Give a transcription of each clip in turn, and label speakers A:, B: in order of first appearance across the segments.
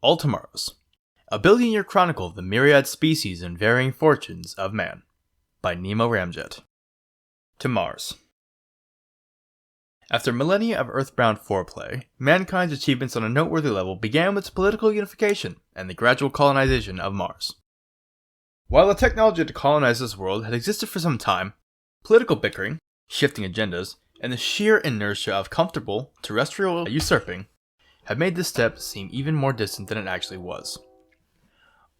A: All Tomorrows, a billion-year chronicle of the myriad species and varying fortunes of man, by Nemo Ramjet. To Mars. After millennia of earthbound foreplay, mankind's achievements on a noteworthy level began with its political unification and the gradual colonization of Mars. While the technology to colonize this world had existed for some time, political bickering, shifting agendas, and the sheer inertia of comfortable terrestrial usurping had made this step seem even more distant than it actually was.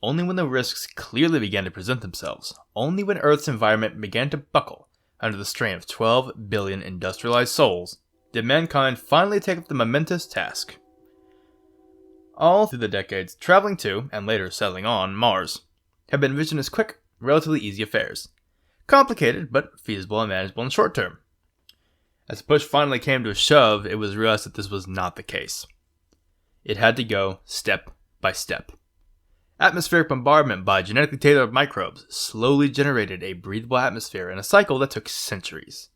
A: Only when the risks clearly began to present themselves, only when Earth's environment began to buckle under the strain of 12 billion industrialized souls, did mankind finally take up the momentous task. All through the decades, traveling to, and later settling on, Mars had been envisioned as quick, relatively easy affairs. Complicated, but feasible and manageable in the short term. As the push finally came to a shove, it was realized that this was not the case. It had to go step by step. Atmospheric bombardment by genetically tailored microbes slowly generated a breathable atmosphere in a cycle that took centuries.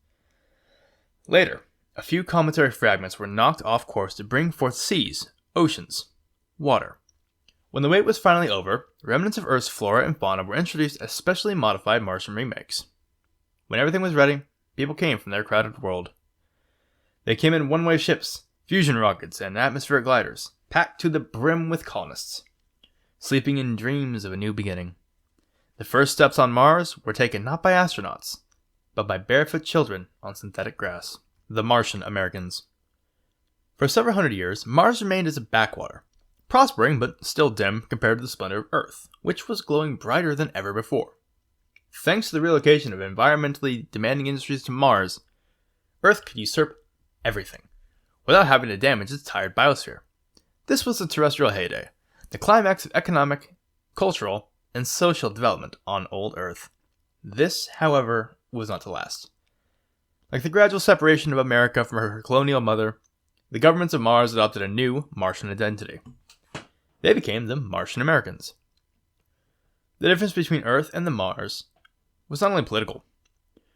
A: Later, a few cometary fragments were knocked off course to bring forth seas, oceans, water. When the wait was finally over, remnants of Earth's flora and fauna were introduced as specially modified Martian remakes. When everything was ready, people came from their crowded world. They came in one-way ships, fusion rockets, and atmospheric gliders, packed to the brim with colonists, sleeping in dreams of a new beginning. The first steps on Mars were taken not by astronauts, but by barefoot children on synthetic grass, the Martian-Americans. For several hundred years, Mars remained as a backwater, prospering but still dim compared to the splendor of Earth, which was glowing brighter than ever before. Thanks to the relocation of environmentally demanding industries to Mars, Earth could usurp everything, without having to damage its tired biosphere. This was the terrestrial heyday, the climax of economic, cultural, and social development on old Earth. This, however, was not to last. Like the gradual separation of America from her colonial mother, the governments of Mars adopted a new Martian identity. They became the Martian-Americans. The difference between Earth and the Mars was not only political.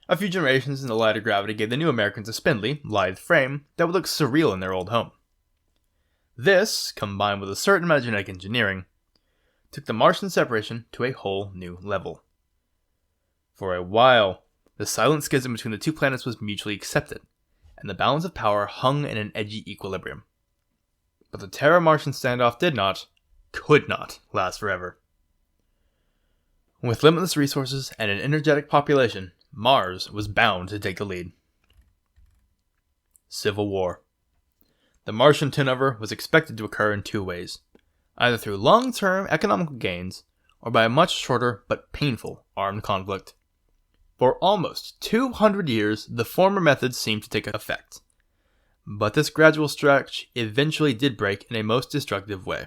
A: A few generations in the lighter gravity gave the new Americans a spindly, lithe frame that would look surreal in their old home. This, combined with a certain amount of genetic engineering, took the Martian separation to a whole new level. For a while, the silent schism between the two planets was mutually accepted, and the balance of power hung in an edgy equilibrium. But the Terra-Martian standoff could not last forever. With limitless resources and an energetic population, Mars was bound to take the lead. Civil War. The Martian turnover was expected to occur in two ways, either through long-term economical gains or by a much shorter but painful armed conflict. For almost 200 years, the former methods seemed to take effect, but this gradual stretch eventually did break in a most destructive way.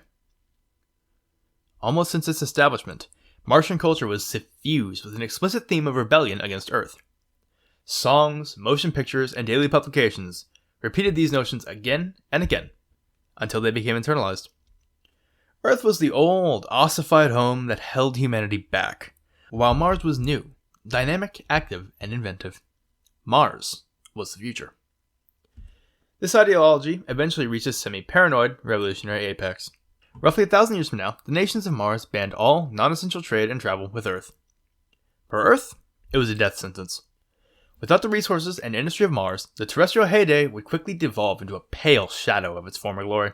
A: Almost since its establishment, Martian culture was suffused with an explicit theme of rebellion against Earth. Songs, motion pictures, and daily publications repeated these notions again and again, until they became internalized. Earth was the old, ossified home that held humanity back, while Mars was new, dynamic, active, and inventive. Mars was the future. This ideology eventually reached its semi-paranoid, revolutionary apex. Roughly 1,000 years from now, the nations of Mars banned all non-essential trade and travel with Earth. For Earth, it was a death sentence. Without the resources and industry of Mars, the terrestrial heyday would quickly devolve into a pale shadow of its former glory.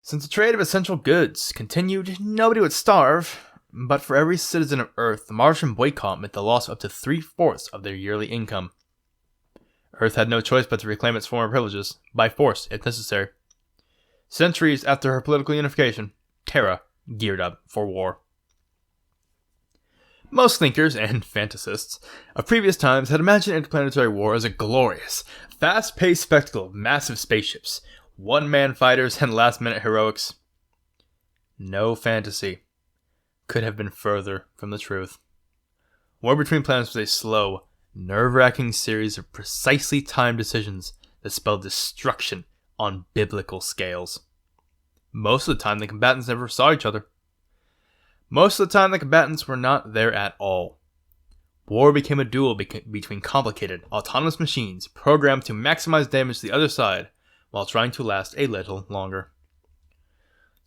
A: Since the trade of essential goods continued, nobody would starve, but for every citizen of Earth, the Martian boycott meant the loss of up to 3/4 of their yearly income. Earth had no choice but to reclaim its former privileges, by force if necessary. Centuries after her political unification, Terra geared up for war. Most thinkers and fantasists of previous times had imagined interplanetary war as a glorious, fast-paced spectacle of massive spaceships, one-man fighters, and last-minute heroics. No fantasy could have been further from the truth. War between planets was a slow, nerve-wracking series of precisely timed decisions that spelled destruction on biblical scales. Most of the time, the combatants never saw each other. Most of the time, the combatants were not there at all. War became a duel between complicated, autonomous machines programmed to maximize damage to the other side while trying to last a little longer.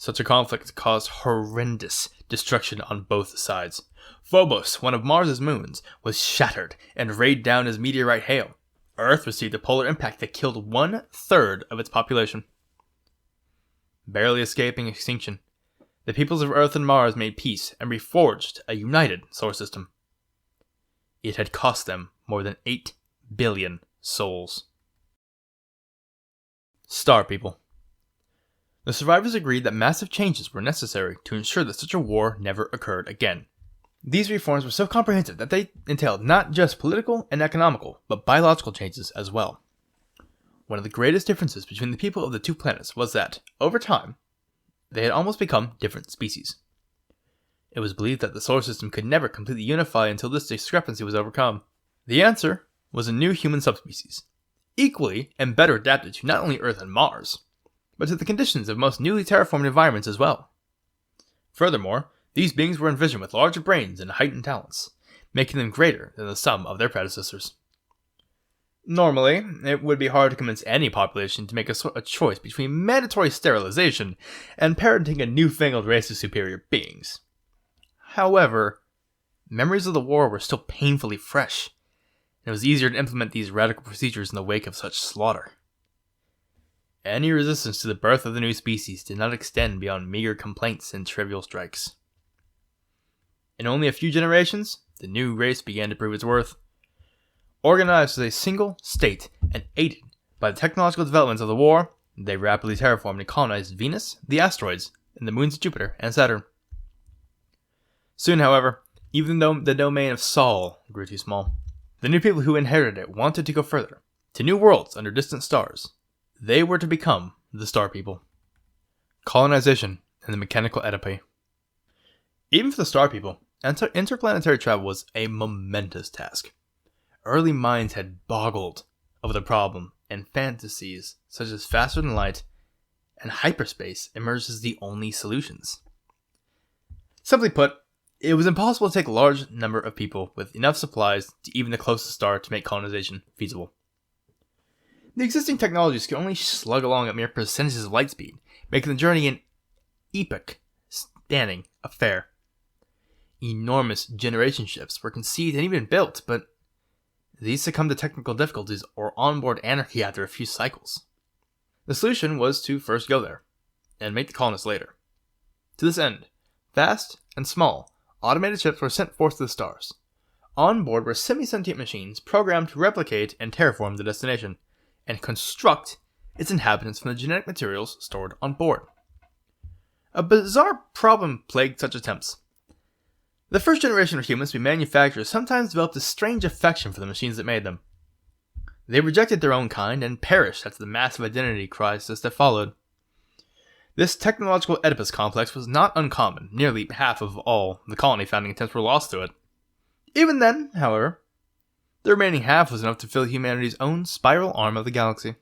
A: Such a conflict caused horrendous destruction on both sides. Phobos, one of Mars' moons, was shattered and rained down as meteorite hail. Earth received a polar impact that killed 1/3 of its population. Barely escaping extinction, the peoples of Earth and Mars made peace and reforged a united solar system. It had cost them more than 8 billion souls. Star People. The survivors agreed that massive changes were necessary to ensure that such a war never occurred again. These reforms were so comprehensive that they entailed not just political and economical, but biological changes as well. One of the greatest differences between the people of the two planets was that, over time, they had almost become different species. It was believed that the solar system could never completely unify until this discrepancy was overcome. The answer was a new human subspecies, equally and better adapted to not only Earth and Mars, but to the conditions of most newly terraformed environments as well. Furthermore, these beings were envisioned with larger brains and heightened talents, making them greater than the sum of their predecessors. Normally, it would be hard to convince any population to make a choice between mandatory sterilization and parenting a newfangled race of superior beings. However, memories of the war were still painfully fresh, and it was easier to implement these radical procedures in the wake of such slaughter. Any resistance to the birth of the new species did not extend beyond meager complaints and trivial strikes. In only a few generations, the new race began to prove its worth. Organized as a single state and aided by the technological developments of the war, they rapidly terraformed and colonized Venus, the asteroids, and the moons of Jupiter and Saturn. Soon, however, even though the domain of Sol grew too small, the new people who inherited it wanted to go further, to new worlds under distant stars. They were to become the Star People. Colonization and the mechanical Oedipi. Even for the Star People, interplanetary travel was a momentous task. Early minds had boggled over the problem, and fantasies such as faster than light and hyperspace emerged as the only solutions. Simply put, it was impossible to take a large number of people with enough supplies to even the closest star to make colonization feasible. The existing technologies could only slug along at mere percentages of light speed, making the journey an epoch-spanning affair. Enormous generation ships were conceived and even built, but these succumbed to technical difficulties or onboard anarchy after a few cycles. The solution was to first go there, and make the colonists later. To this end, fast and small, automated ships were sent forth to the stars. On board were semi-sentient machines programmed to replicate and terraform the destination, and construct its inhabitants from the genetic materials stored on board. A bizarre problem plagued such attempts. The first generation of humans to be manufacturers sometimes developed a strange affection for the machines that made them. They rejected their own kind and perished after the massive identity crisis that followed. This technological Oedipus complex was not uncommon. Nearly half of all the colony founding attempts were lost to it. Even then, however, the remaining half was enough to fill humanity's own spiral arm of the galaxy.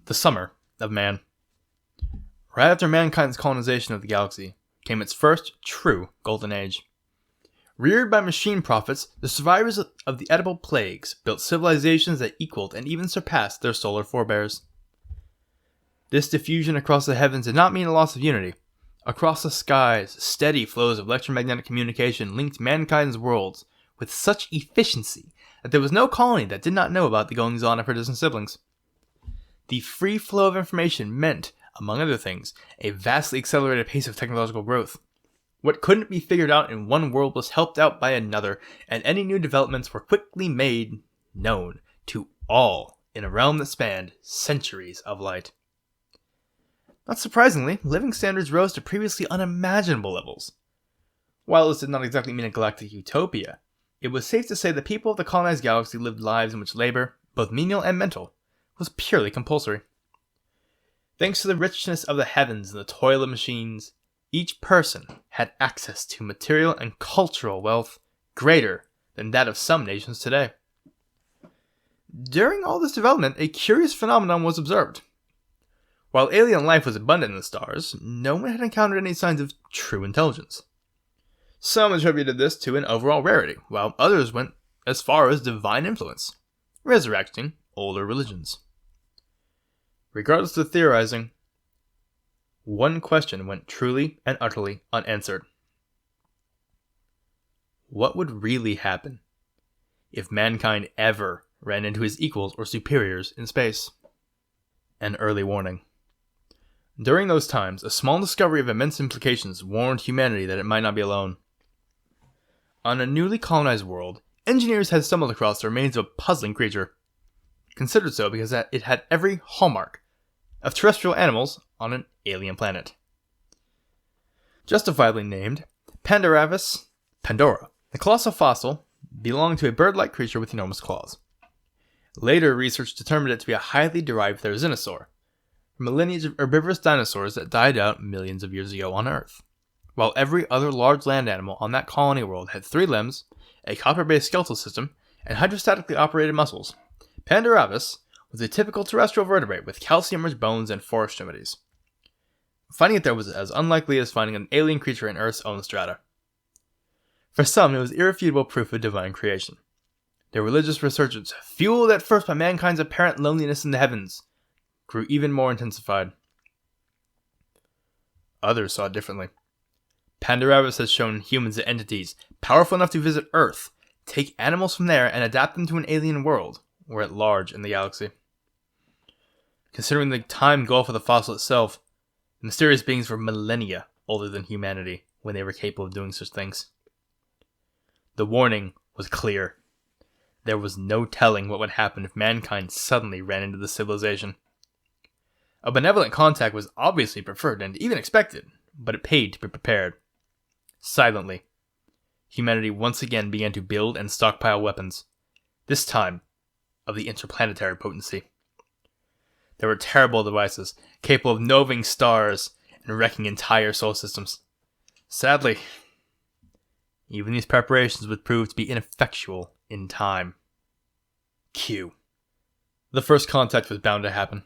A: The Summer of Man. Right after mankind's colonization of the galaxy came its first true golden age. Reared by machine prophets, the survivors of the Oedipal plagues built civilizations that equaled and even surpassed their solar forebears. This diffusion across the heavens did not mean a loss of unity. Across the skies, steady flows of electromagnetic communication linked mankind's worlds with such efficiency that there was no colony that did not know about the goings-on of her distant siblings. The free flow of information meant, among other things, a vastly accelerated pace of technological growth. What couldn't be figured out in one world was helped out by another, and any new developments were quickly made known to all in a realm that spanned centuries of light. Not surprisingly, living standards rose to previously unimaginable levels. While this did not exactly mean a galactic utopia, it was safe to say the people of the colonized galaxy lived lives in which labor, both menial and mental, was purely compulsory. Thanks to the richness of the heavens and the toil of machines, each person had access to material and cultural wealth greater than that of some nations today. During all this development, a curious phenomenon was observed. While alien life was abundant in the stars, no one had encountered any signs of true intelligence. Some attributed this to an overall rarity, while others went as far as divine influence, resurrecting older religions. Regardless of theorizing, one question went truly and utterly unanswered. What would really happen if mankind ever ran into his equals or superiors in space? An early warning. During those times, a small discovery of immense implications warned humanity that it might not be alone. On a newly colonized world, engineers had stumbled across the remains of a puzzling creature, considered so because it had every hallmark of terrestrial animals on an alien planet. Justifiably named Pandora, the colossal fossil belonged to a bird-like creature with enormous claws. Later research determined it to be a highly derived therizinosaur, from a lineage of herbivorous dinosaurs that died out millions of years ago on Earth. While every other large land animal on that colony world had 3 limbs, a copper-based skeletal system, and hydrostatically operated muscles, Pandora was a typical terrestrial vertebrate with calcium-rich bones and 4 extremities. Finding it there was as unlikely as finding an alien creature in Earth's own strata. For some, it was irrefutable proof of divine creation. Their religious resurgence, fueled at first by mankind's apparent loneliness in the heavens, grew even more intensified. Others saw it differently. Pandora has shown humans and entities powerful enough to visit Earth, take animals from there, and adapt them to an alien world, or at large in the galaxy. Considering the time gulf of the fossil itself, the mysterious beings were millennia older than humanity when they were capable of doing such things. The warning was clear. There was no telling what would happen if mankind suddenly ran into the civilization. A benevolent contact was obviously preferred and even expected, but it paid to be prepared. Silently, humanity once again began to build and stockpile weapons, this time of the interplanetary potency. There were terrible devices, capable of noving stars and wrecking entire solar systems. Sadly, even these preparations would prove to be ineffectual in time. Q. The first contact was bound to happen.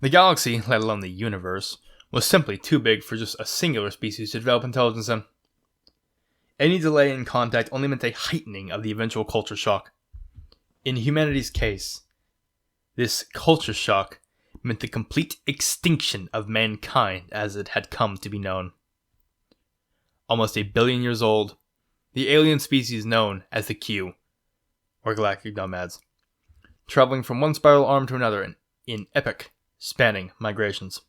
A: The galaxy, let alone the universe, was simply too big for just a singular species to develop intelligence in. Any delay in contact only meant a heightening of the eventual culture shock. In humanity's case, this culture shock meant the complete extinction of mankind as it had come to be known. Almost 1 billion years old, the alien species known as the Q, or Galactic nomads, traveling from one spiral arm to another in epic, spanning migrations.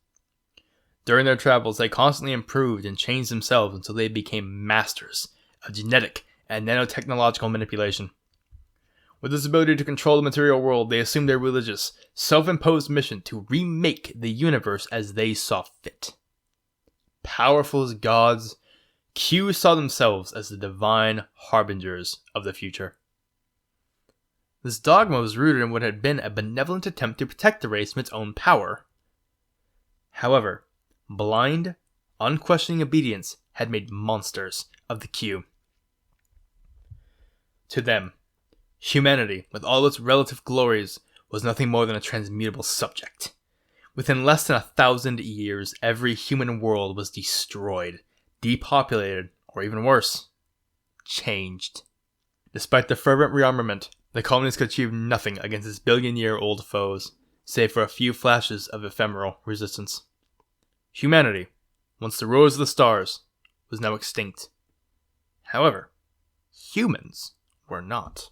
A: During their travels, they constantly improved and changed themselves until they became masters of genetic and nanotechnological manipulation. With this ability to control the material world, they assumed their religious, self-imposed mission to remake the universe as they saw fit. Powerful as gods, Q saw themselves as the divine harbingers of the future. This dogma was rooted in what had been a benevolent attempt to protect the race from its own power. However, blind, unquestioning obedience had made monsters of the Q. To them, humanity, with all its relative glories, was nothing more than a transmutable subject. Within less than 1,000 years, every human world was destroyed, depopulated, or even worse, changed. Despite the fervent rearmament, the colonies could achieve nothing against its billion-year-old foes, save for a few flashes of ephemeral resistance. Humanity, once the rulers of the stars, was now extinct. However, humans were not.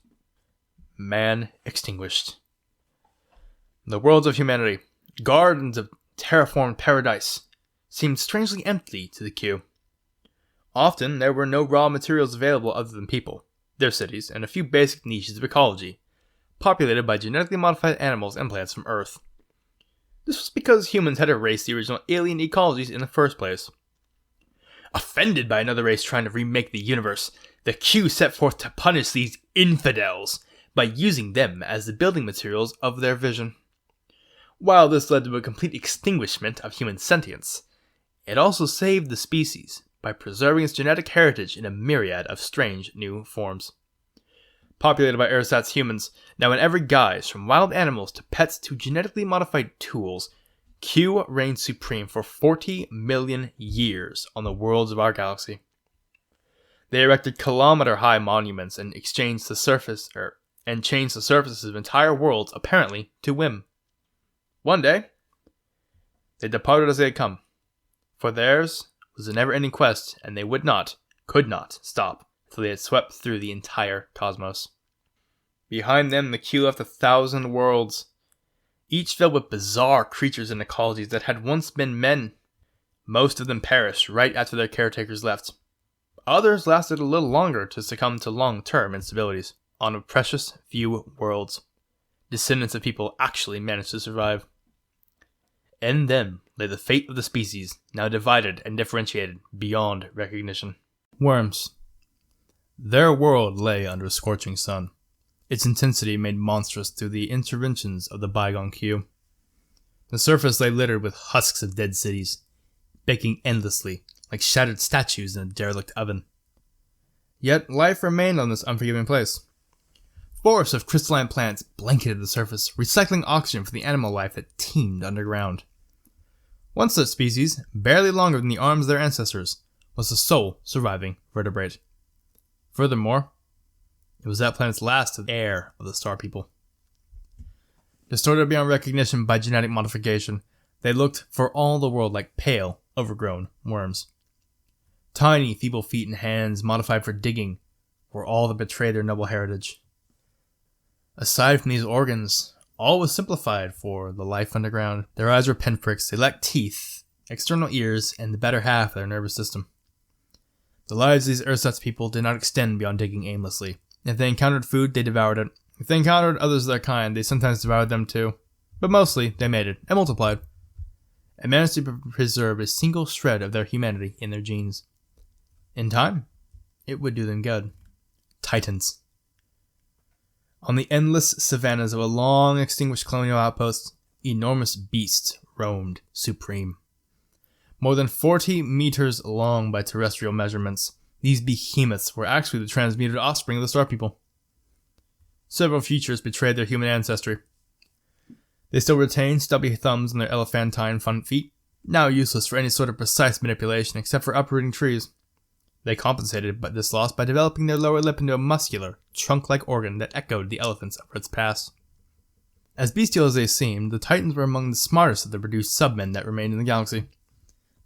A: Man extinguished. The worlds of humanity, gardens of terraformed paradise, seemed strangely empty to the Q. Often, there were no raw materials available other than people, their cities, and a few basic niches of ecology, populated by genetically modified animals and plants from Earth. This was because humans had erased the original alien ecologies in the first place. Offended by another race trying to remake the universe, the Q set forth to punish these infidels by using them as the building materials of their vision. While this led to a complete extinguishment of human sentience, it also saved the species by preserving its genetic heritage in a myriad of strange new forms. Populated by ersatz humans, now in every guise, from wild animals to pets to genetically modified tools, Q reigned supreme for 40 million years on the worlds of our galaxy. They erected kilometer-high monuments and changed the surfaces of entire worlds, apparently to whim. One day, they departed as they had come, For theirs was a never-ending quest, and they could not stop until they had swept through the entire cosmos. Behind them, the queue left 1,000 worlds, each filled with bizarre creatures and ecologies that had once been men. Most of them perished right after their caretakers left. Others lasted a little longer to succumb to long-term instabilities on a precious few worlds. Descendants of people actually managed to survive. In them lay the fate of the species, now divided and differentiated beyond recognition. Worms. Their world lay under a scorching sun, its intensity made monstrous through the interventions of the bygone queue. The surface lay littered with husks of dead cities, baking endlessly, like shattered statues in a derelict oven. Yet life remained on this unforgiving place. Forests of crystalline plants blanketed the surface, recycling oxygen for the animal life that teemed underground. One such species, barely longer than the arms of their ancestors, was the sole surviving vertebrate. Furthermore, it was that planet's last heir of the Star People. Distorted beyond recognition by genetic modification, they looked for all the world like pale, overgrown worms. Tiny, feeble feet and hands modified for digging were all that betrayed their noble heritage. Aside from these organs, all was simplified for the life underground. Their eyes were pinpricks, they lacked teeth, external ears, and the better half of their nervous system. The lives of these ersatz people did not extend beyond digging aimlessly. If they encountered food, they devoured it. If they encountered others of their kind, they sometimes devoured them too. But mostly, they mated and multiplied, and managed to preserve a single shred of their humanity in their genes. In time, it would do them good. Titans. On the endless savannas of a long extinguished colonial outpost, enormous beasts roamed supreme. More than 40 meters long by terrestrial measurements, these behemoths were actually the transmuted offspring of the Star People. Several features betrayed their human ancestry. They still retained stubby thumbs on their elephantine front feet, now useless for any sort of precise manipulation except for uprooting trees. They compensated this loss by developing their lower lip into a muscular, trunk-like organ that echoed the elephants of its past. As bestial as they seemed, the Titans were among the smartest of the reduced submen that remained in the galaxy.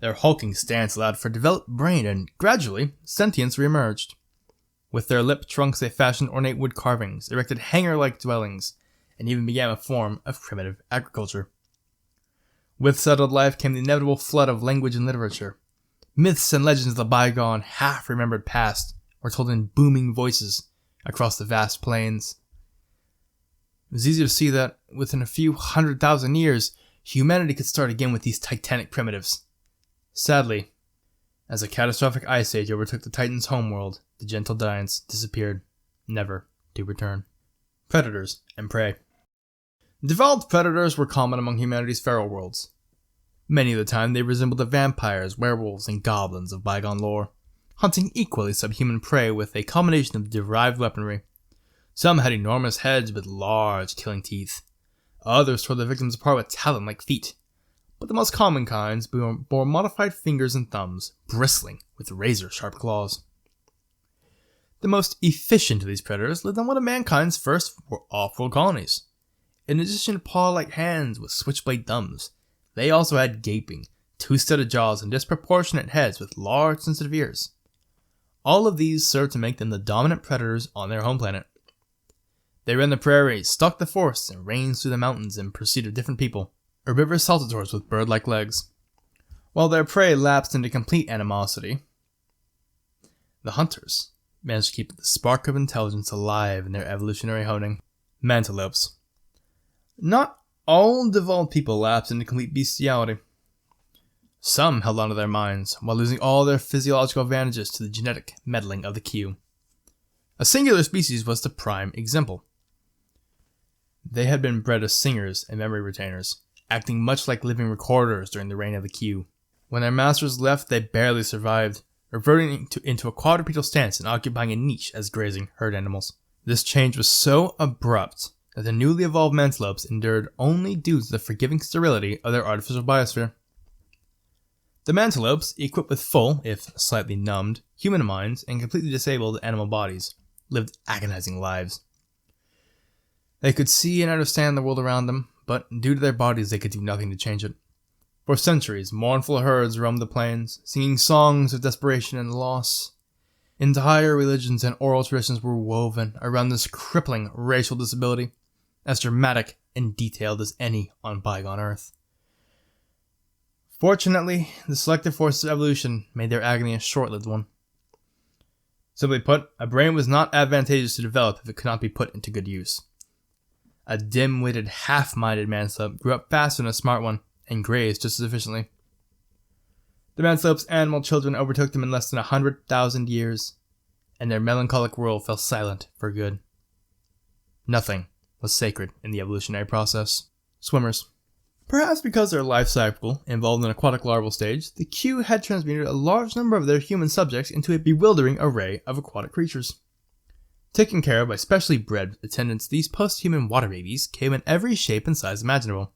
A: Their hulking stance allowed for developed brain, and gradually, sentience reemerged. With their lip trunks they fashioned ornate wood carvings, erected hangar-like dwellings, and even began a form of primitive agriculture. With settled life came the inevitable flood of language and literature. Myths and legends of the bygone, half-remembered past were told in booming voices across the vast plains. It was easy to see that, within a few 100,000 years, humanity could start again with these titanic primitives. Sadly, as a catastrophic ice age overtook the Titans' homeworld, the gentle giants disappeared, never to return. Predators and prey. Devolved predators were common among humanity's feral worlds. Many of the time they resembled the vampires, werewolves, and goblins of bygone lore, hunting equally subhuman prey with a combination of derived weaponry. Some had enormous heads with large killing teeth. Others tore their victims apart with talon-like feet. But the most common kinds bore modified fingers and thumbs, bristling with razor-sharp claws. The most efficient of these predators lived on one of mankind's first off-world colonies. In addition to paw-like hands with switchblade thumbs, they also had gaping, two-studded jaws and disproportionate heads with large, sensitive ears. All of these served to make them the dominant predators on their home planet. They ran the prairies, stalked the forests, and ranged through the mountains in pursuit of different people, herbivorous saltators with bird-like legs. While their prey lapsed into complete animosity, the hunters managed to keep the spark of intelligence alive in their evolutionary honing. Mantelopes. Not all devolved people lapsed into complete bestiality. Some held onto their minds, while losing all their physiological advantages to the genetic meddling of the queue. A singular species was the prime example. They had been bred as singers and memory retainers, acting much like living recorders during the reign of the queue. When their masters left, they barely survived, reverting into a quadrupedal stance and occupying a niche as grazing herd animals. This change was so abrupt that the newly evolved Mantelopes endured only due to the forgiving sterility of their artificial biosphere. The Mantelopes, equipped with full, if slightly numbed, human minds and completely disabled animal bodies, lived agonizing lives. They could see and understand the world around them, but due to their bodies they could do nothing to change it. For centuries, mournful herds roamed the plains, singing songs of desperation and loss. Entire religions and oral traditions were woven around this crippling racial disability, as dramatic and detailed as any on bygone Earth. Fortunately, the selective forces of evolution made their agony a short-lived one. Simply put, a brain was not advantageous to develop if it could not be put into good use. A dim-witted, half-minded Mantelope grew up faster than a smart one, and grazed just as efficiently. The Mantelope's animal children overtook them in less than 100,000 years, and their melancholic world fell silent for good. Nothing was sacred in the evolutionary process. Swimmers. Perhaps because their life cycle involved an aquatic larval stage, the Q had transmuted a large number of their human subjects into a bewildering array of aquatic creatures. Taken care of by specially bred attendants, these post-human water babies came in every shape and size imaginable.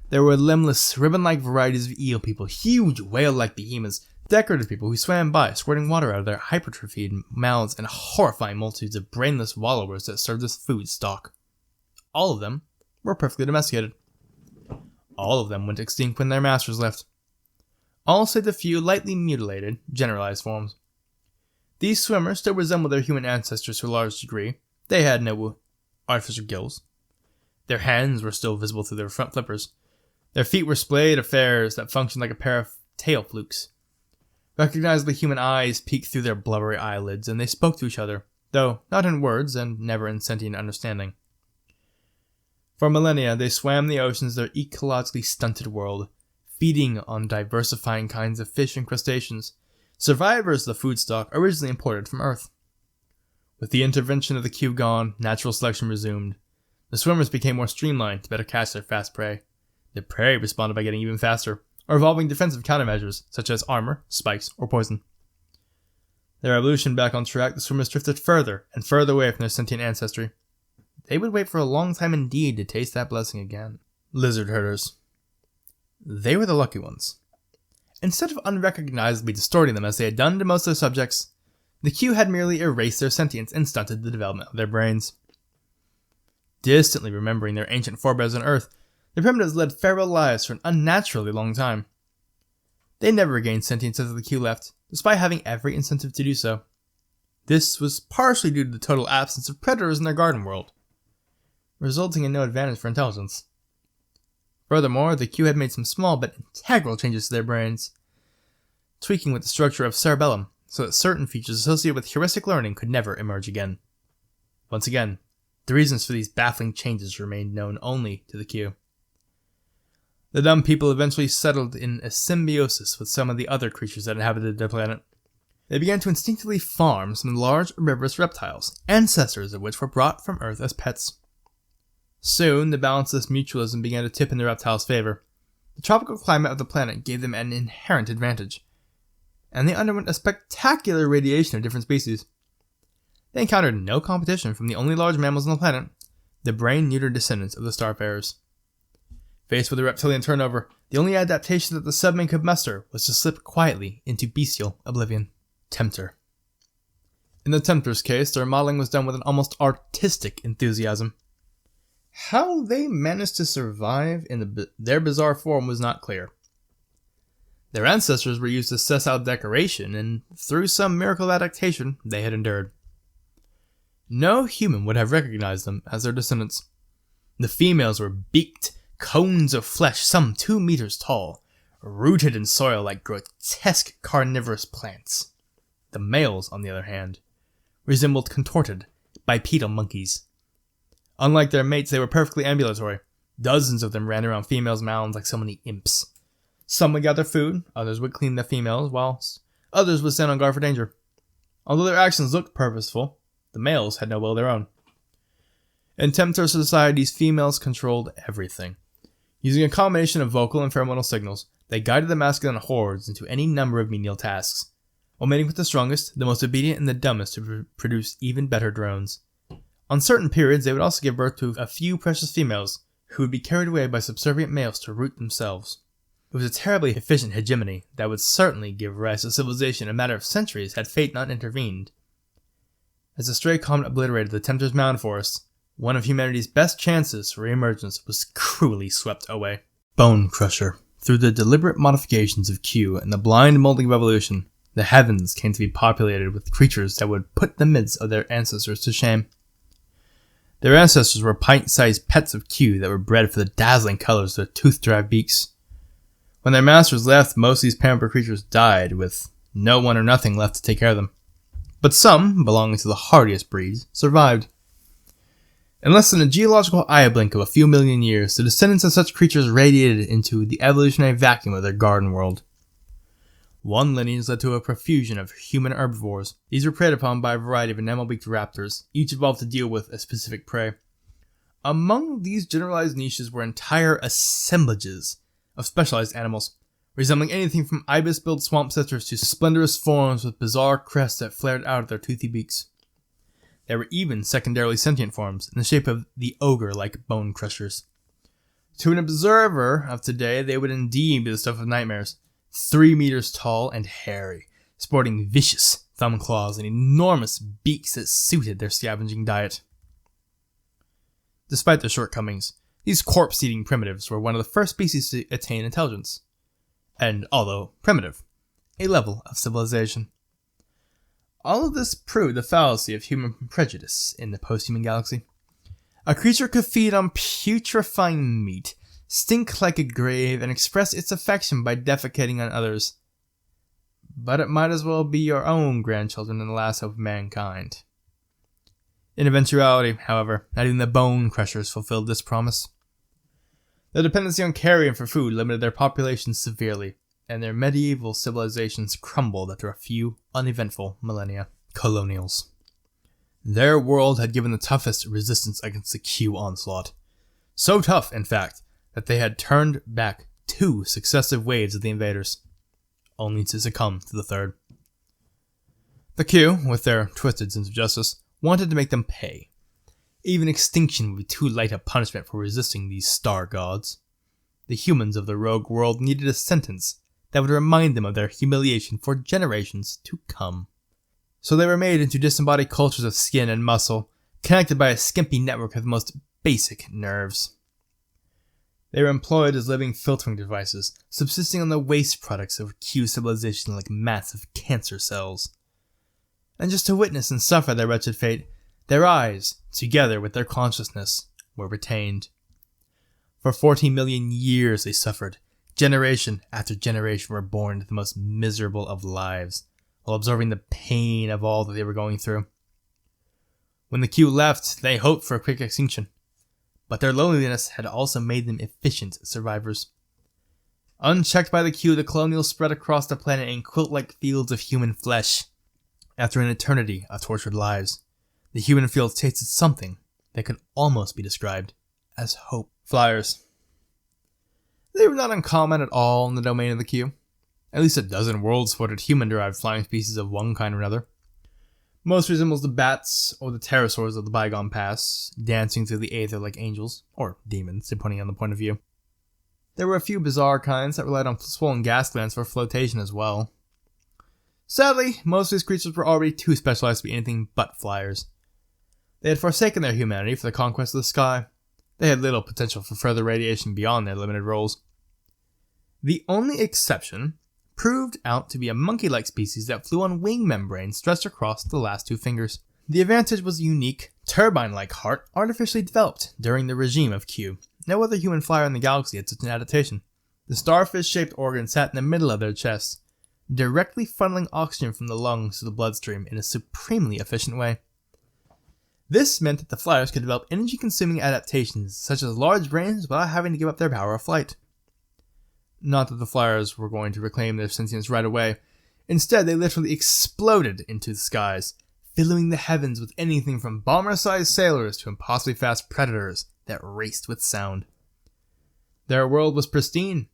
A: There were limbless, ribbon-like varieties of eel people, huge whale-like behemoths, decorative people who swam by, squirting water out of their hypertrophied mouths, and horrifying multitudes of brainless wallowers that served as food stock. All of them were perfectly domesticated. All of them went extinct when their masters left. All save the few lightly mutilated, generalized forms. These swimmers still resembled their human ancestors to a large degree. They had no artificial gills. Their hands were still visible through their front flippers. Their feet were splayed affairs that functioned like a pair of tail flukes. Recognizably human eyes peeked through their blubbery eyelids, and they spoke to each other, though not in words and never in sentient understanding. For millennia, they swam the oceans of their ecologically stunted world, feeding on diversifying kinds of fish and crustaceans, survivors of the food stock originally imported from Earth. With the intervention of the Q gone, natural selection resumed. The swimmers became more streamlined to better catch their fast prey. The prey responded by getting even faster, or evolving defensive countermeasures such as armor, spikes, or poison. Their evolution back on track, the swimmers drifted further and further away from their sentient ancestry. They would wait for a long time indeed to taste that blessing again. Lizard herders. They were the lucky ones. Instead of unrecognizably distorting them as they had done to most of their subjects, the Q had merely erased their sentience and stunted the development of their brains. Distantly remembering their ancient forebears on Earth, the primitives led feral lives for an unnaturally long time. They never regained sentience after the Q left, despite having every incentive to do so. This was partially due to the total absence of predators in their garden world, resulting in no advantage for intelligence. Furthermore, the Q had made some small but integral changes to their brains, tweaking with the structure of cerebellum so that certain features associated with heuristic learning could never emerge again. Once again, the reasons for these baffling changes remained known only to the Q. The dumb people eventually settled in a symbiosis with some of the other creatures that inhabited their planet. They began to instinctively farm some large herbivorous reptiles, ancestors of which were brought from Earth as pets. Soon, the balance of this mutualism began to tip in the reptiles' favor. The tropical climate of the planet gave them an inherent advantage, and they underwent a spectacular radiation of different species. They encountered no competition from the only large mammals on the planet, the brain-neutered descendants of the starfarers. Faced with a reptilian turnover, the only adaptation that the submarine could muster was to slip quietly into bestial oblivion. Temptor. In the Temptors' case, their modeling was done with an almost artistic enthusiasm. How they managed to survive in their bizarre form was not clear. Their ancestors were used to sessile decoration, and through some miracle of adaptation, they had endured. No human would have recognized them as their descendants. The females were beaked cones of flesh some 2 meters tall, rooted in soil like grotesque carnivorous plants. The males, on the other hand, resembled contorted, bipedal monkeys. Unlike their mates, they were perfectly ambulatory. Dozens of them ran around females' mounds like so many imps. Some would gather food, others would clean the females, whilst others would stand on guard for danger. Although their actions looked purposeful, the males had no will of their own. In Temptor societies, females controlled everything. Using a combination of vocal and pheromonal signals, they guided the masculine hordes into any number of menial tasks, while mating with the strongest, the most obedient, and the dumbest to produce even better drones. On certain periods, they would also give birth to a few precious females, who would be carried away by subservient males to root themselves. It was a terribly efficient hegemony that would certainly give rise to civilization in a matter of centuries had fate not intervened. As a stray comet obliterated the Temptors' mound forests, one of humanity's best chances for re-emergence was cruelly swept away. Bone Crusher. Through the deliberate modifications of Q and the blind molding of evolution, the heavens came to be populated with creatures that would put the myths of their ancestors to shame. Their ancestors were pint-sized pets of Q that were bred for the dazzling colors of their tooth-derived beaks. When their masters left, most of these pampered creatures died, with no one or nothing left to take care of them. But some, belonging to the hardiest breeds, survived. In less than a geological eye blink of a few million years, the descendants of such creatures radiated into the evolutionary vacuum of their garden world. One lineage led to a profusion of human herbivores. These were preyed upon by a variety of enamel-beaked raptors, each evolved to deal with a specific prey. Among these generalized niches were entire assemblages of specialized animals, resembling anything from ibis-billed swamp sisters to splendorous forms with bizarre crests that flared out of their toothy beaks. There were even secondarily sentient forms, in the shape of the ogre-like bone crushers. To an observer of today, they would indeed be the stuff of nightmares. 3 meters tall and hairy, sporting vicious thumb claws and enormous beaks that suited their scavenging diet. Despite their shortcomings, these corpse-eating primitives were one of the first species to attain intelligence. And, although primitive, a level of civilization. All of this proved the fallacy of human prejudice in the post-human galaxy. A creature could feed on putrefying meat, stink like a grave, and express its affection by defecating on others. But it might as well be your own grandchildren in the last hope of mankind. In eventuality, however, not even the bone crushers fulfilled this promise. Their dependency on carrion for food limited their populations severely, and their medieval civilizations crumbled after a few uneventful millennia. Colonials. Their world had given the toughest resistance against the Q onslaught. So tough, in fact, that they had turned back 2 successive waves of the invaders, only to succumb to the third. The Q, with their twisted sense of justice, wanted to make them pay. Even extinction would be too light a punishment for resisting these star gods. The humans of the rogue world needed a sentence that would remind them of their humiliation for generations to come. So they were made into disembodied cultures of skin and muscle, connected by a skimpy network of the most basic nerves. They were employed as living filtering devices, subsisting on the waste products of Q civilization like massive cancer cells. And just to witness and suffer their wretched fate, their eyes, together with their consciousness, were retained. For 14 million years they suffered. Generation after generation were born into the most miserable of lives, while absorbing the pain of all that they were going through. When the Q left, they hoped for a quick extinction, but their loneliness had also made them efficient survivors. Unchecked by the Q, the Colonials spread across the planet in quilt-like fields of human flesh. After an eternity of tortured lives, the human fields tasted something that could almost be described as hope. Flyers. They were not uncommon at all in the domain of the Q. At least a dozen worlds sported human-derived flying species of one kind or another. Most resembles the bats or the pterosaurs of the bygone past, dancing through the aether like angels, or demons, depending on the point of view. There were a few bizarre kinds that relied on swollen gas glands for flotation as well. Sadly, most of these creatures were already too specialized to be anything but flyers. They had forsaken their humanity for the conquest of the sky. They had little potential for further radiation beyond their limited roles. The only exception proved out to be a monkey-like species that flew on wing membranes stretched across the last 2 fingers. The advantage was a unique, turbine-like heart artificially developed during the regime of Q. No other human flyer in the galaxy had such an adaptation. The starfish-shaped organ sat in the middle of their chests, directly funneling oxygen from the lungs to the bloodstream in a supremely efficient way. This meant that the flyers could develop energy-consuming adaptations, such as large brains, without having to give up their power of flight. Not that the flyers were going to reclaim their sentience right away. Instead, they literally exploded into the skies, filling the heavens with anything from bomber-sized sailors to impossibly fast predators that raced with sound. Their world was pristine,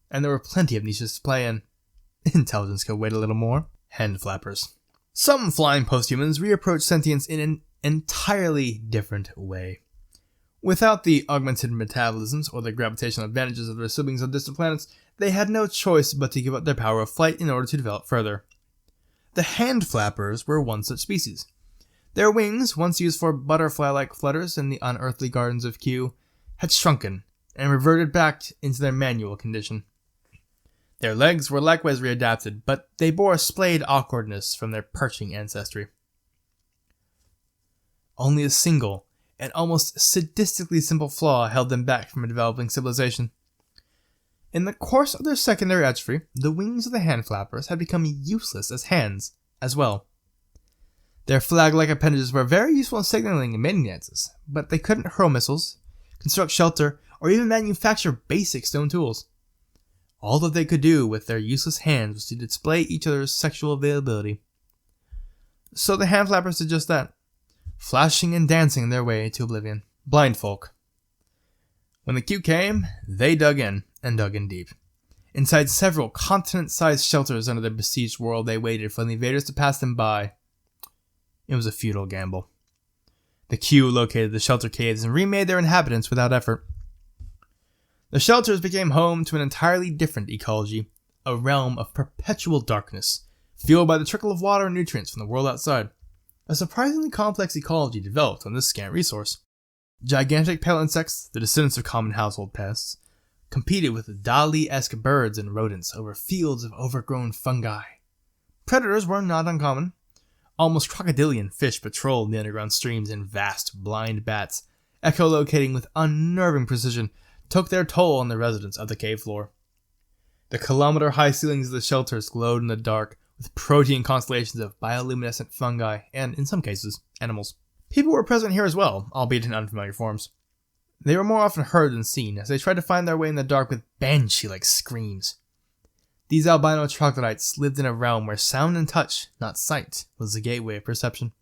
A: and there were plenty of niches to play in. Intelligence could wait a little more. Hand flappers. Some flying posthumans reapproached sentience in an entirely different way. Without the augmented metabolisms or the gravitational advantages of their siblings on distant planets, they had no choice but to give up their power of flight in order to develop further. The hand flappers were one such species. Their wings, once used for butterfly-like flutters in the unearthly gardens of Q, had shrunken and reverted back into their manual condition. Their legs were likewise readapted, but they bore a splayed awkwardness from their perching ancestry. Only a single and almost sadistically simple flaw held them back from a developing civilization. In the course of their secondary atrophy, the wings of the hand flappers had become useless as hands as well. Their flag-like appendages were very useful in signaling and mating dances, but they couldn't hurl missiles, construct shelter, or even manufacture basic stone tools. All that they could do with their useless hands was to display each other's sexual availability. So the hand flappers did just that, flashing and dancing their way to oblivion. Blind folk. When the cue came, they dug in, and dug in deep. Inside several continent-sized shelters under their besieged world, they waited for the invaders to pass them by. It was a futile gamble. The Q located the shelter caves and remade their inhabitants without effort. The shelters became home to an entirely different ecology, a realm of perpetual darkness, fueled by the trickle of water and nutrients from the world outside. A surprisingly complex ecology developed on this scant resource. Gigantic pale insects, the descendants of common household pests, competed with Dali-esque birds and rodents over fields of overgrown fungi. Predators were not uncommon. Almost crocodilian fish patrolled the underground streams, and vast, blind bats, echolocating with unnerving precision, took their toll on the residents of the cave floor. The kilometer-high ceilings of the shelters glowed in the dark with protein constellations of bioluminescent fungi and, in some cases, animals. People were present here as well, albeit in unfamiliar forms. They were more often heard than seen, as they tried to find their way in the dark with banshee-like screams. These albino troglodytes lived in a realm where sound and touch, not sight, was the gateway of perception.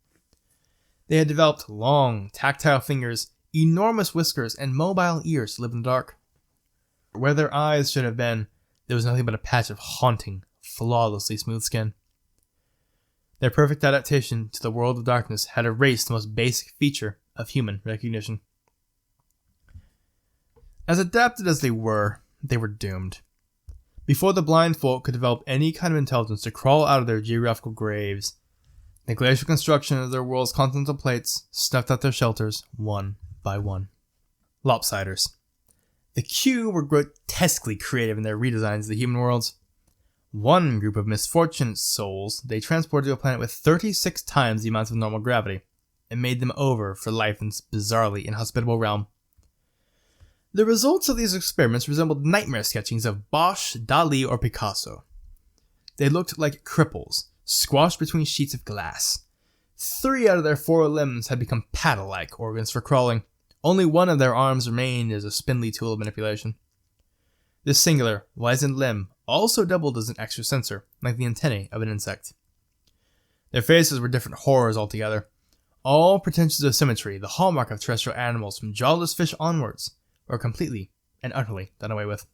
A: They had developed long, tactile fingers, enormous whiskers, and mobile ears to live in the dark. Where their eyes should have been, there was nothing but a patch of haunting, flawlessly smooth skin. Their perfect adaptation to the world of darkness had erased the most basic feature of human recognition. As adapted as they were doomed. Before the blind folk could develop any kind of intelligence to crawl out of their geographical graves, the glacial construction of their world's continental plates snuffed out their shelters one by one. Lopsiders. The Q were grotesquely creative in their redesigns of the human worlds. One group of misfortunate souls they transported to a planet with 36 times the amount of normal gravity, and made them over for life in this bizarrely inhospitable realm. The results of these experiments resembled nightmare sketchings of Bosch, Dali, or Picasso. They looked like cripples, squashed between sheets of glass. 3 out of their 4 limbs had become paddle-like organs for crawling. Only one of their arms remained as a spindly tool of manipulation. This singular, wizened limb also doubled as an extra sensor, like the antennae of an insect. Their faces were different horrors altogether. All pretensions of symmetry, the hallmark of terrestrial animals from jawless fish onwards, were completely and utterly done away with.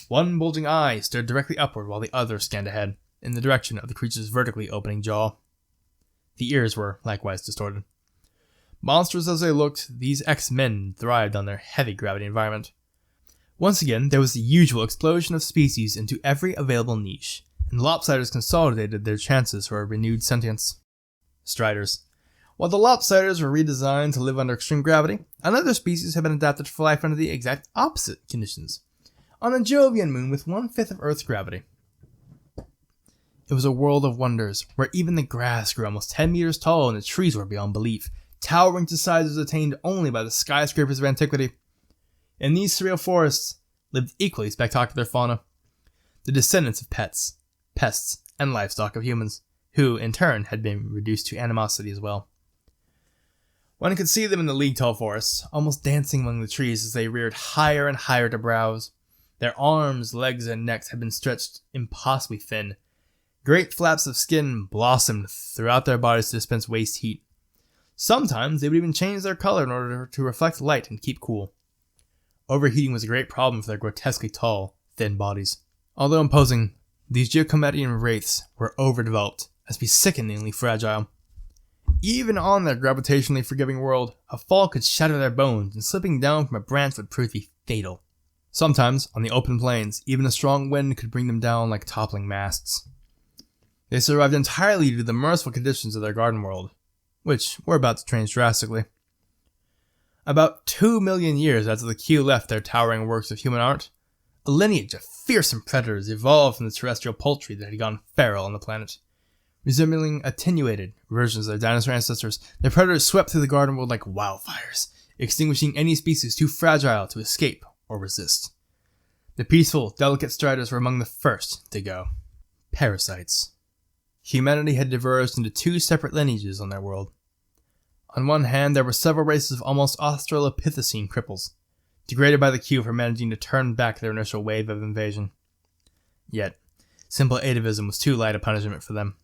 A: One bulging eye stared directly upward while the other scanned ahead, in the direction of the creature's vertically opening jaw. The ears were likewise distorted. Monstrous as they looked, these X-Men thrived on their heavy gravity environment. Once again, there was the usual explosion of species into every available niche, and the Lopsiders consolidated their chances for a renewed sentience. Striders. While the Lopsiders were redesigned to live under extreme gravity, another species had been adapted for life under the exact opposite conditions, on a Jovian moon with 1/5 of Earth's gravity. It was a world of wonders, where even the grass grew almost 10 meters tall and the trees were beyond belief, towering to sizes attained only by the skyscrapers of antiquity. In these surreal forests lived equally spectacular fauna, the descendants of pets, pests, and livestock of humans, who, in turn, had been reduced to animosity as well. One could see them in the league-tall forests, almost dancing among the trees as they reared higher and higher to browse. Their arms, legs, and necks had been stretched impossibly thin. Great flaps of skin blossomed throughout their bodies to dispense waste heat. Sometimes they would even change their color in order to reflect light and keep cool. Overheating was a great problem for their grotesquely tall, thin bodies. Although imposing, these Geocomedian wraiths were overdeveloped, as to be sickeningly fragile. Even on their gravitationally forgiving world, a fall could shatter their bones, and slipping down from a branch would prove to be fatal. Sometimes, on the open plains, even a strong wind could bring them down like toppling masts. They survived entirely due to the merciful conditions of their garden world, which were about to change drastically. About 2 million years after the Q left their towering works of human art, A lineage of fearsome predators evolved from the terrestrial poultry that had gone feral on the planet. Resembling attenuated versions of their dinosaur ancestors, the predators swept through the garden world like wildfires, extinguishing any species too fragile to escape or resist. The peaceful, delicate striders were among the first to go. Parasites. Humanity had diverged into two separate lineages on their world. On one hand, there were several races of almost Australopithecine cripples, degraded by the Q for managing to turn back their initial wave of invasion. Yet, simple atavism was too light a punishment for them.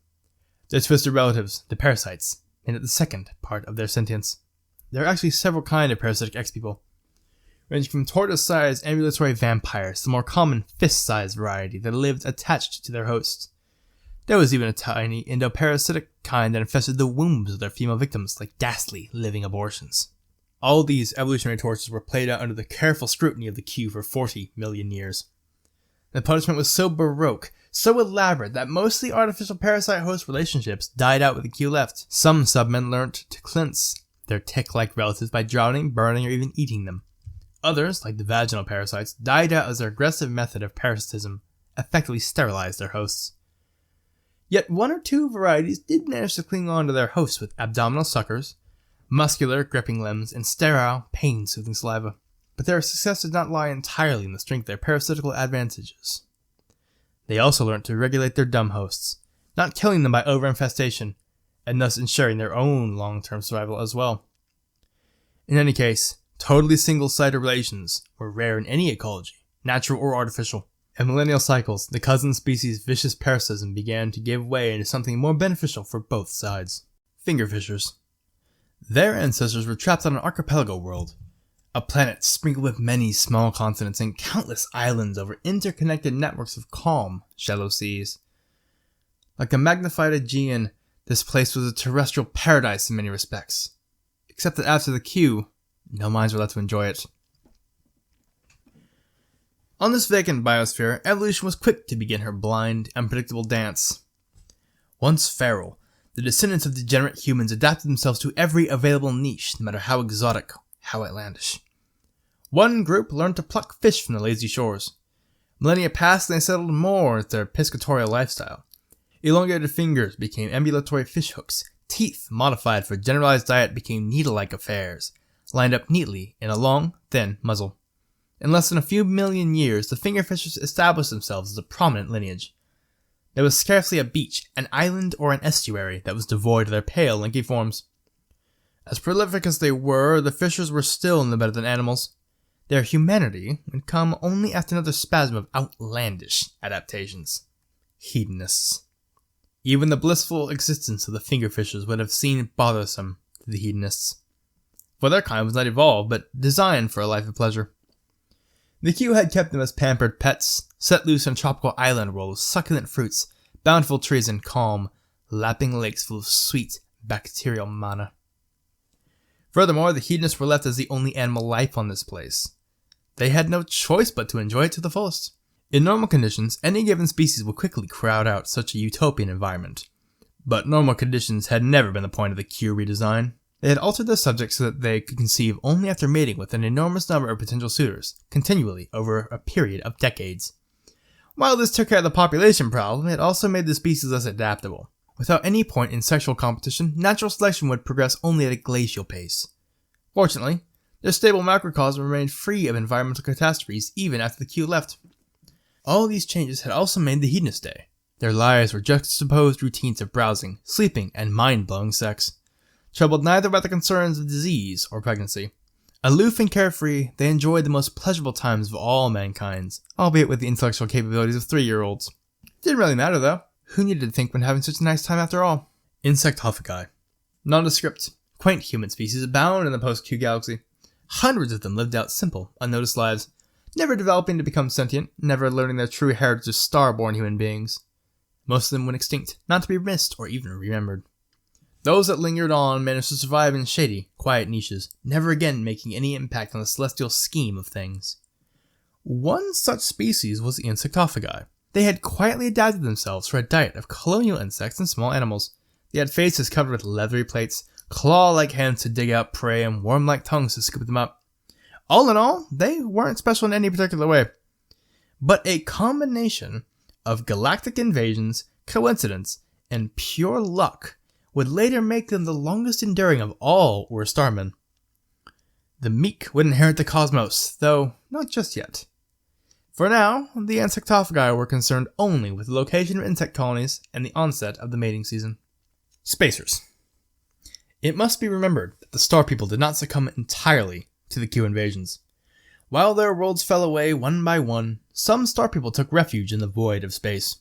A: Their twisted relatives, the Parasites, made it the second part of their sentience. There are actually several kinds of parasitic X-people, ranging from tortoise-sized ambulatory vampires to the more common fist-sized variety that lived attached to their hosts. There was even a tiny endoparasitic kind that infested the wombs of their female victims like ghastly living abortions. All these evolutionary tortures were played out under the careful scrutiny of the Q for 40 million years. The punishment was so baroque, so elaborate, that most of the artificial parasite-host relationships died out with the Q left. Some submen learnt to cleanse their tick-like relatives by drowning, burning, or even eating them. Others, like the vaginal parasites, died out as their aggressive method of parasitism effectively sterilized their hosts. Yet one or two varieties did manage to cling on to their hosts with abdominal suckers, muscular, gripping limbs, and sterile, pain-soothing saliva. But their success did not lie entirely in the strength of their parasitical advantages. They also learned to regulate their dumb hosts, not killing them by overinfestation, and thus ensuring their own long-term survival as well. In any case, totally single-sided relations were rare in any ecology, natural or artificial. In millennial cycles, the cousin species' vicious parasitism began to give way into something more beneficial for both sides. Fingerfishers. Their ancestors were trapped on an archipelago world, a planet sprinkled with many small continents and countless islands over interconnected networks of calm, shallow seas. Like a magnified Aegean, this place was a terrestrial paradise in many respects, except that after the Q, no minds were left to enjoy it. On this vacant biosphere, evolution was quick to begin her blind, unpredictable dance. Once feral, the descendants of degenerate humans adapted themselves to every available niche, no matter how exotic, how outlandish. One group learned to pluck fish from the lazy shores. Millennia passed and they settled more with their piscatorial lifestyle. Elongated fingers became ambulatory fish hooks. Teeth, modified for generalized diet, became needle-like affairs, lined up neatly in a long, thin muzzle. In less than a few million years, the fingerfishers established themselves as a prominent lineage. There was scarcely a beach, an island, or an estuary that was devoid of their pale, lanky forms. As prolific as they were, the fishers were still no better than animals. Their humanity would come only after another spasm of outlandish adaptations. Hedonists. Even the blissful existence of the fingerfishers would have seemed bothersome to the hedonists, for their kind was not evolved, but designed for a life of pleasure. The Q had kept them as pampered pets, set loose on a tropical island world with succulent fruits, bountiful trees, and calm, lapping lakes full of sweet, bacterial mana. Furthermore, the hedonists were left as the only animal life on this place. They had no choice but to enjoy it to the fullest. In normal conditions, any given species would quickly crowd out such a utopian environment. But normal conditions had never been the point of the Q redesign. They had altered their subjects so that they could conceive only after mating with an enormous number of potential suitors, continually over a period of decades. While this took care of the population problem, it also made the species less adaptable. Without any point in sexual competition, natural selection would progress only at a glacial pace. Fortunately, their stable macrocosm remained free of environmental catastrophes even after the Q left. All these changes had also made the hedonist day. Their lives were juxtaposed routines of browsing, sleeping, and mind-blowing sex. Troubled neither by the concerns of disease or pregnancy. Aloof and carefree, they enjoyed the most pleasurable times of all mankind, albeit with the intellectual capabilities of 3-year-olds. Didn't really matter though. Who needed to think when having such a nice time after all? Insectophagi. Nondescript, quaint human species abound in the post-Q galaxy. Hundreds of them lived out simple, unnoticed lives, never developing to become sentient, never learning their true heritage as star-born human beings. Most of them went extinct, not to be missed or even remembered. Those that lingered on managed to survive in shady, quiet niches, never again making any impact on the celestial scheme of things. One such species was the Insectophagi. They had quietly adapted themselves for a diet of colonial insects and small animals. They had faces covered with leathery plates, claw-like hands to dig out prey, and worm-like tongues to scoop them up. All in all, they weren't special in any particular way. but a combination of galactic invasions, coincidence, and pure luck would later make them the longest enduring of all Ur starmen. The meek would inherit the cosmos, though not just yet. For now, the Insectophagi were concerned only with the location of insect colonies and the onset of the mating season. Spacers. It must be remembered that the Star People did not succumb entirely to the Q invasions. While their worlds fell away one by one, some Star People took refuge in the void of space.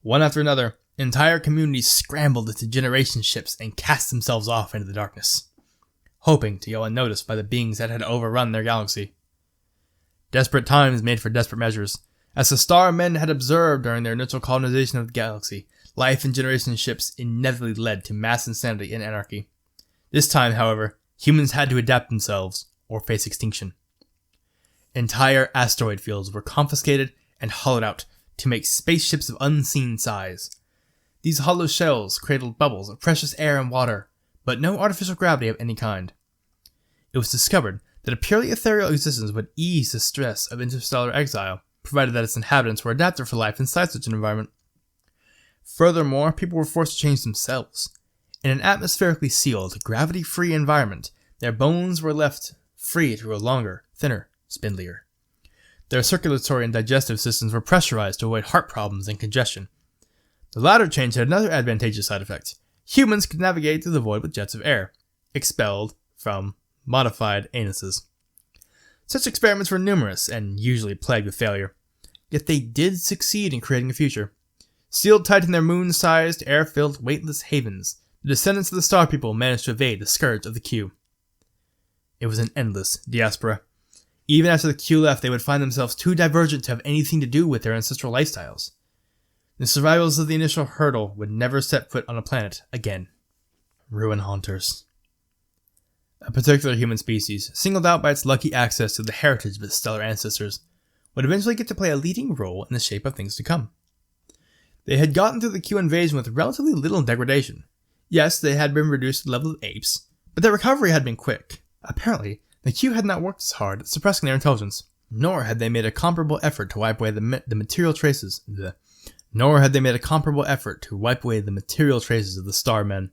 A: One after another, entire communities scrambled into generation ships and cast themselves off into the darkness, hoping to go unnoticed by the beings that had overrun their galaxy. Desperate times made for desperate measures. As the Starmen had observed during their initial colonization of the galaxy, life in generation ships inevitably led to mass insanity and anarchy. This time, however, humans had to adapt themselves or face extinction. Entire asteroid fields were confiscated and hollowed out to make spaceships of unseen size. These hollow shells cradled bubbles of precious air and water, but no artificial gravity of any kind. It was discovered that a purely ethereal existence would ease the stress of interstellar exile, provided that its inhabitants were adapted for life inside such an environment. Furthermore, people were forced to change themselves. In an atmospherically sealed, gravity-free environment, their bones were left free to grow longer, thinner, spindlier. Their circulatory and digestive systems were pressurized to avoid heart problems and congestion. The latter change had another advantageous side effect. Humans could navigate through the void with jets of air, expelled from modified anuses. Such experiments were numerous and usually plagued with failure. Yet they did succeed in creating a future. Sealed tight in their moon-sized, air-filled, weightless havens, the descendants of the Star People managed to evade the scourge of the Q. It was an endless diaspora. Even after the Q left, they would find themselves too divergent to have anything to do with their ancestral lifestyles. The survivors of the initial hurdle would never set foot on a planet again. Ruin Haunters. A particular human species, singled out by its lucky access to the heritage of its stellar ancestors, would eventually get to play a leading role in the shape of things to come. They had gotten through the Q invasion with relatively little degradation. Yes, they had been reduced to the level of apes, but their recovery had been quick. Apparently, the Q had not worked as hard at suppressing their intelligence, nor had they made a comparable effort to wipe away the material traces of the Starmen.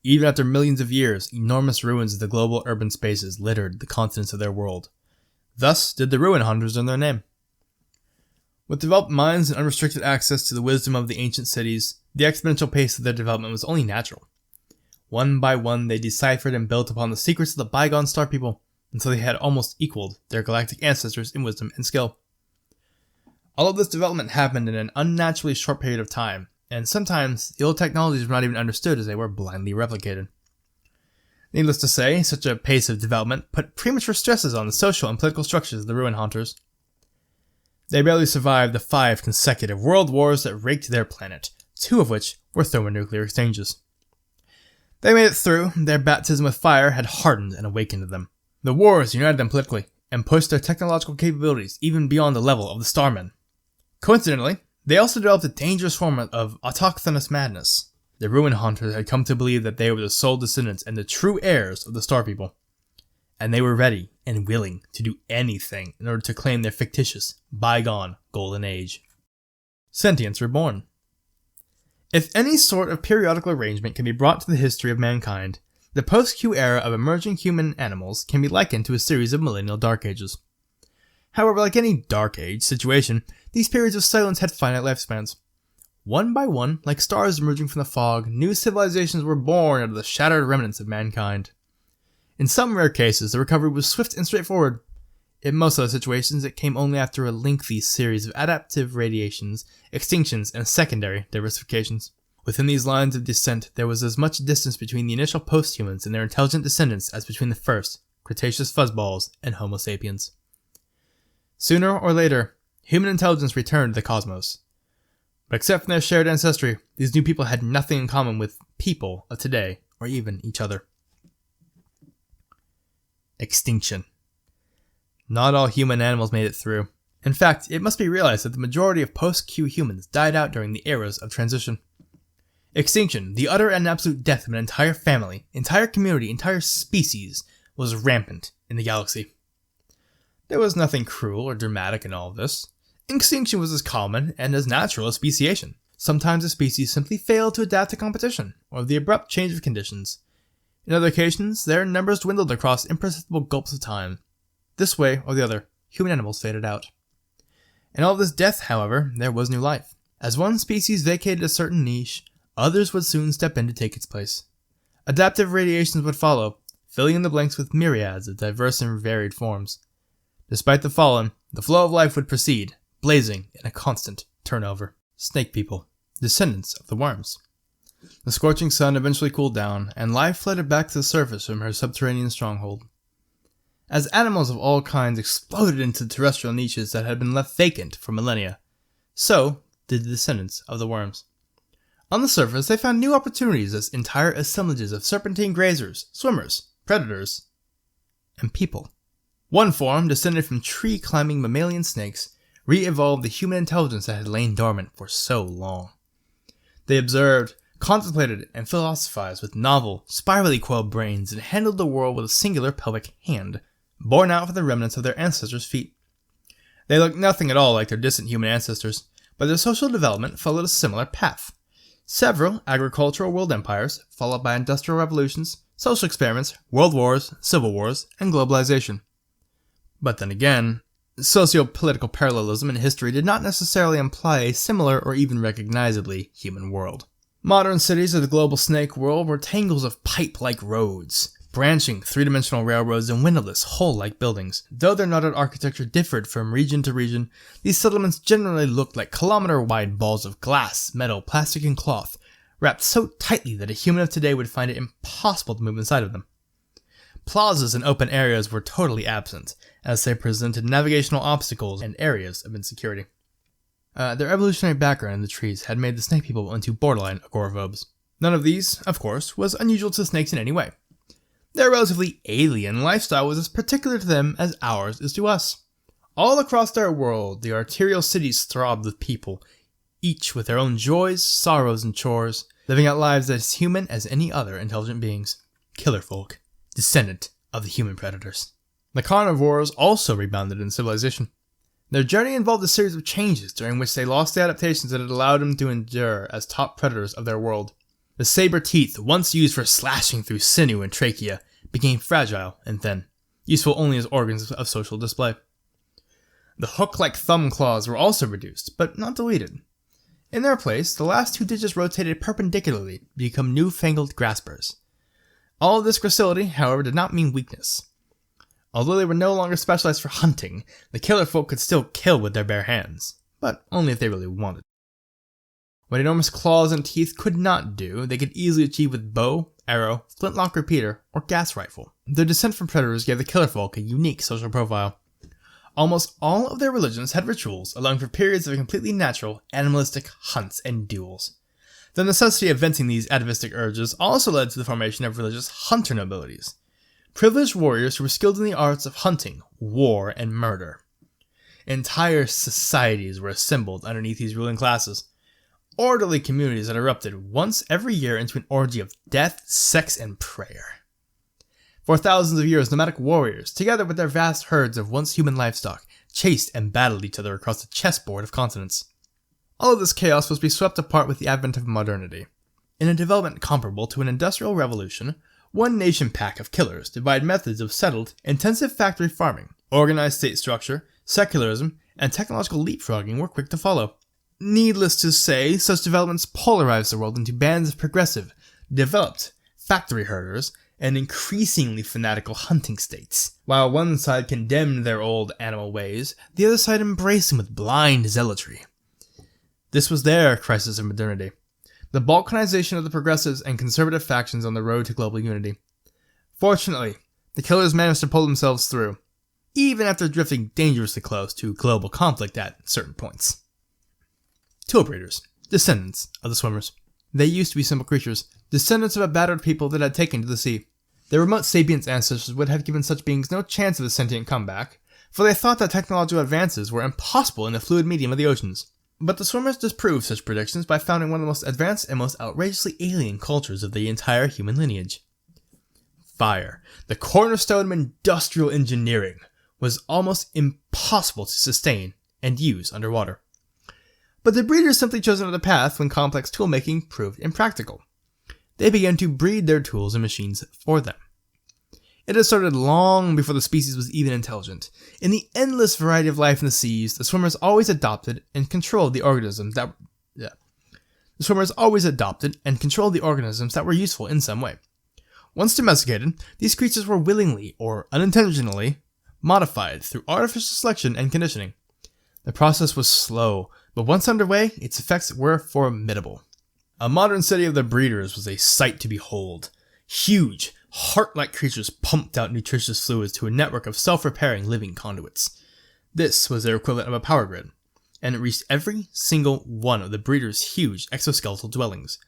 A: Even after millions of years, enormous ruins of the global urban spaces littered the continents of their world. Thus did the Ruin Hunters earn their name. With developed minds and unrestricted access to the wisdom of the ancient cities, the exponential pace of their development was only natural. One by one, they deciphered and built upon the secrets of the bygone Star People, until they had almost equaled their galactic ancestors in wisdom and skill. All of this development happened in an unnaturally short period of time, and sometimes the old technologies were not even understood as they were blindly replicated. Needless to say, such a pace of development put premature stresses on the social and political structures of the Ruin Haunters. They barely survived the 5 consecutive world wars that raked their planet, 2 of which were thermonuclear exchanges. They made it through. Their baptism with fire had hardened and awakened them. The wars united them politically, and pushed their technological capabilities even beyond the level of the Starmen. Coincidentally, they also developed a dangerous form of autochthonous madness. The Ruin Hunters had come to believe that they were the sole descendants and the true heirs of the Star People, and they were ready and willing to do anything in order to claim their fictitious, bygone golden age. Sentience Reborn. If any sort of periodical arrangement can be brought to the history of mankind, the post-Q era of emerging human animals can be likened to a series of millennial dark ages. However, like any dark age situation, these periods of silence had finite lifespans. One by one, like stars emerging from the fog, new civilizations were born out of the shattered remnants of mankind. In some rare cases, the recovery was swift and straightforward. In most other situations, it came only after a lengthy series of adaptive radiations, extinctions, and secondary diversifications. Within these lines of descent, there was as much distance between the initial post-humans and their intelligent descendants as between the first Cretaceous fuzzballs and Homo sapiens. Sooner or later, human intelligence returned to the cosmos. But except for their shared ancestry, these new people had nothing in common with people of today, or even each other. Extinction. Not all human animals made it through. In fact, it must be realized that the majority of post-Q humans died out during the eras of transition. Extinction, the utter and absolute death of an entire family, entire community, entire species, was rampant in the galaxy. There was nothing cruel or dramatic in all of this. Extinction was as common and as natural as speciation. Sometimes a species simply failed to adapt to competition, or the abrupt change of conditions. In other occasions, their numbers dwindled across imperceptible gulps of time. This way or the other, human animals faded out. In all this death, however, there was new life. As one species vacated a certain niche, others would soon step in to take its place. Adaptive radiations would follow, filling in the blanks with myriads of diverse and varied forms. Despite the fallen, the flow of life would proceed, blazing in a constant turnover. Snake people, descendants of the worms. The scorching sun eventually cooled down, and life flooded back to the surface from her subterranean stronghold. As animals of all kinds exploded into terrestrial niches that had been left vacant for millennia, so did the descendants of the worms. On the surface, they found new opportunities as entire assemblages of serpentine grazers, swimmers, predators, and people. One form, descended from tree-climbing mammalian snakes, re-evolved the human intelligence that had lain dormant for so long. They observed, contemplated, and philosophized with novel, spirally coiled brains and handled the world with a singular pelvic hand, borne out from the remnants of their ancestors' feet. They looked nothing at all like their distant human ancestors, but their social development followed a similar path. Several agricultural world empires, followed by industrial revolutions, social experiments, world wars, civil wars, and globalization. But then again, socio-political parallelism in history did not necessarily imply a similar or even recognizably human world. Modern cities of the global snake world were tangles of pipe-like roads, branching three-dimensional railroads and windowless, hole-like buildings. Though their knotted architecture differed from region to region, these settlements generally looked like kilometer-wide balls of glass, metal, plastic, and cloth, wrapped so tightly that a human of today would find it impossible to move inside of them. Plazas and open areas were totally absent, as they presented navigational obstacles and areas of insecurity. Their evolutionary background in the trees had made the snake people into borderline agoraphobes. None of these, of course, was unusual to snakes in any way. Their relatively alien lifestyle was as particular to them as ours is to us. All across their world, the arterial cities throbbed with people, each with their own joys, sorrows, and chores, living out lives as human as any other intelligent beings. Killer folk, descendant of the human predators. The carnivores also rebounded in civilization. Their journey involved a series of changes during which they lost the adaptations that had allowed them to endure as top predators of their world. The saber teeth, once used for slashing through sinew and trachea, became fragile and thin, useful only as organs of social display. The hook-like thumb claws were also reduced, but not deleted. In their place, the last two digits rotated perpendicularly to become newfangled graspers. All of this gracility, however, did not mean weakness. Although they were no longer specialized for hunting, the killer folk could still kill with their bare hands, but only if they really wanted. What enormous claws and teeth could not do, they could easily achieve with bow, arrow, flintlock repeater, or gas rifle. Their descent from predators gave the killer folk a unique social profile. Almost all of their religions had rituals, allowing for periods of completely natural, animalistic hunts and duels. The necessity of venting these atavistic urges also led to the formation of religious hunter nobilities, privileged warriors who were skilled in the arts of hunting, war, and murder. Entire societies were assembled underneath these ruling classes. Orderly communities that erupted once every year into an orgy of death, sex, and prayer. For thousands of years, nomadic warriors, together with their vast herds of once human livestock, chased and battled each other across the chessboard of continents. All of this chaos was to be swept apart with the advent of modernity. In a development comparable to an industrial revolution, one nation pack of killers devised methods of settled, intensive factory farming, organized state structure, secularism, and technological leapfrogging were quick to follow. Needless to say, such developments polarized the world into bands of progressive, developed, factory herders, and increasingly fanatical hunting states. While one side condemned their old animal ways, the other side embraced them with blind zealotry. This was their crisis of modernity, the balkanization of the progressives and conservative factions on the road to global unity. Fortunately, the killers managed to pull themselves through, even after drifting dangerously close to global conflict at certain points. Tool breeders, descendants of the swimmers. They used to be simple creatures, descendants of a battered people that had taken to the sea. Their remote sapiens ancestors would have given such beings no chance of a sentient comeback, for they thought that technological advances were impossible in the fluid medium of the oceans. But the swimmers disproved such predictions by founding one of the most advanced and most outrageously alien cultures of the entire human lineage. Fire, the cornerstone of industrial engineering, was almost impossible to sustain and use underwater. But the breeders simply chose another path when complex toolmaking proved impractical. They began to breed their tools and machines for them. It had started long before the species was even intelligent. In the endless variety of life in the seas, the swimmers always adopted and controlled the organisms that were useful in some way. Once domesticated, these creatures were willingly or unintentionally modified through artificial selection and conditioning. The process was slow, but once underway, its effects were formidable. A modern city of the breeders was a sight to behold. Huge, heart-like creatures pumped out nutritious fluids to a network of self-repairing living conduits. This was their equivalent of a power grid, and it reached every single one of the breeders' huge exoskeletal dwellings,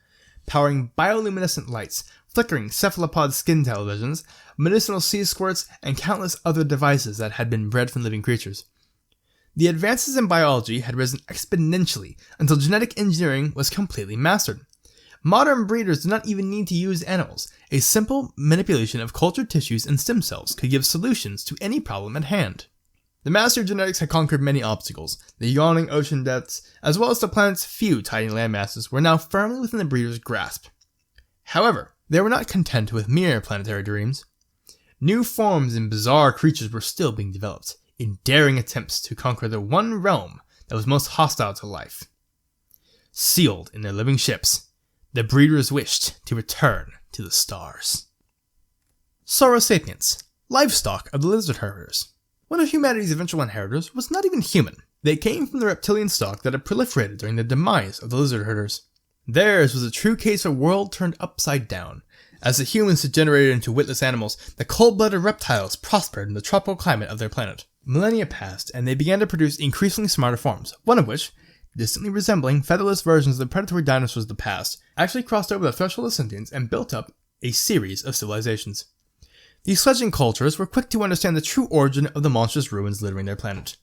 A: powering bioluminescent lights, flickering cephalopod skin televisions, medicinal sea squirts, and countless other devices that had been bred from living creatures. The advances in biology had risen exponentially until genetic engineering was completely mastered. Modern breeders do not even need to use animals. A simple manipulation of cultured tissues and stem cells could give solutions to any problem at hand. The master of genetics had conquered many obstacles. The yawning ocean depths, as well as the planet's few tiny landmasses, were now firmly within the breeders' grasp. However, they were not content with mere planetary dreams. New forms and bizarre creatures were still being developed, in daring attempts to conquer the one realm that was most hostile to life. Sealed in their living ships, the breeders wished to return to the stars. Saurosapiens, livestock of the lizard herders. One of humanity's eventual inheritors was not even human. They came from the reptilian stock that had proliferated during the demise of the lizard herders. Theirs was a true case of a world turned upside down. As the humans degenerated into witless animals, the cold-blooded reptiles prospered in the tropical climate of their planet. Millennia passed, and they began to produce increasingly smarter forms, one of which, distantly resembling featherless versions of the predatory dinosaurs of the past, actually crossed over the threshold of sentience and built up a series of civilizations. These fledgling cultures were quick to understand the true origin of the monstrous ruins littering their planet.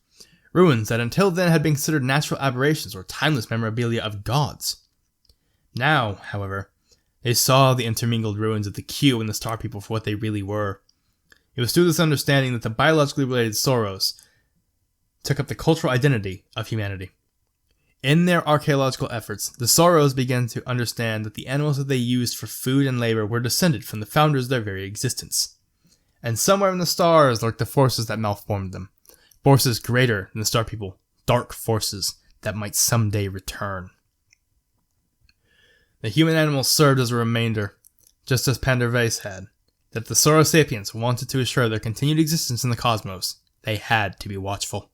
A: Ruins that until then had been considered natural aberrations or timeless memorabilia of gods. Now, however, they saw the intermingled ruins of the Q and the Star People for what they really were. It was through this understanding that the biologically related Sauros took up the cultural identity of humanity. In their archaeological efforts, the Sauros began to understand that the animals that they used for food and labor were descended from the founders of their very existence. And somewhere in the stars lurked the forces that malformed them. Forces greater than the Star People. Dark forces that might someday return. The human animals served as a reminder, just as Pandervase had, that if the Saurosapiens wanted to assure their continued existence in the cosmos, they had to be watchful.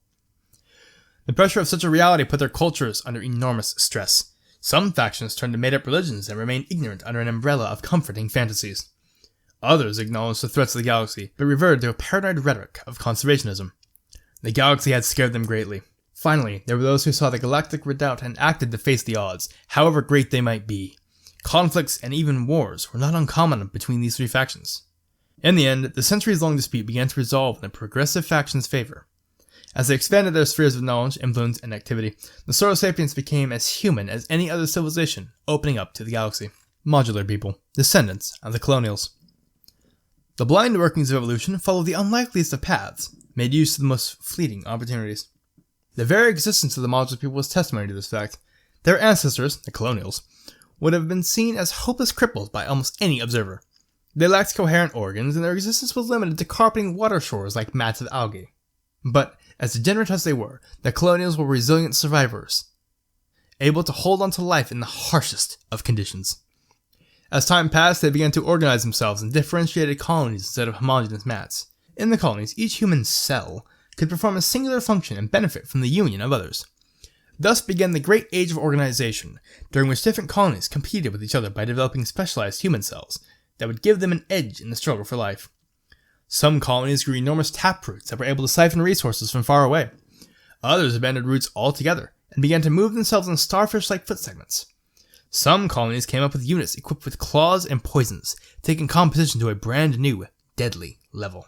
A: The pressure of such a reality put their cultures under enormous stress. Some factions turned to made-up religions and remained ignorant under an umbrella of comforting fantasies. Others acknowledged the threats of the galaxy, but reverted to a paranoid rhetoric of conservationism. The galaxy had scared them greatly. Finally, there were those who saw the Galactic redoubt and acted to face the odds, however great they might be. Conflicts and even wars were not uncommon between these three factions. In the end, the centuries-long dispute began to resolve in the progressive faction's favor. As they expanded their spheres of knowledge, influence, and activity, the Saurosapiens became as human as any other civilization, opening up to the galaxy. Modular People, descendants of the Colonials. The blind workings of evolution followed the unlikeliest of paths, made use of the most fleeting opportunities. The very existence of the Modular People was testimony to this fact. Their ancestors, the Colonials, would have been seen as hopeless cripples by almost any observer. They lacked coherent organs, and their existence was limited to carpeting water shores like mats of algae. But, as degenerate as they were, the Colonials were resilient survivors, able to hold on to life in the harshest of conditions. As time passed, they began to organize themselves in differentiated colonies instead of homogeneous mats. In the colonies, each human cell could perform a singular function and benefit from the union of others. Thus began the Great Age of Organization, during which different colonies competed with each other by developing specialized human cells that would give them an edge in the struggle for life. Some colonies grew enormous taproots that were able to siphon resources from far away. Others abandoned roots altogether and began to move themselves in starfish-like foot segments. Some colonies came up with units equipped with claws and poisons, taking competition to a brand new, deadly level.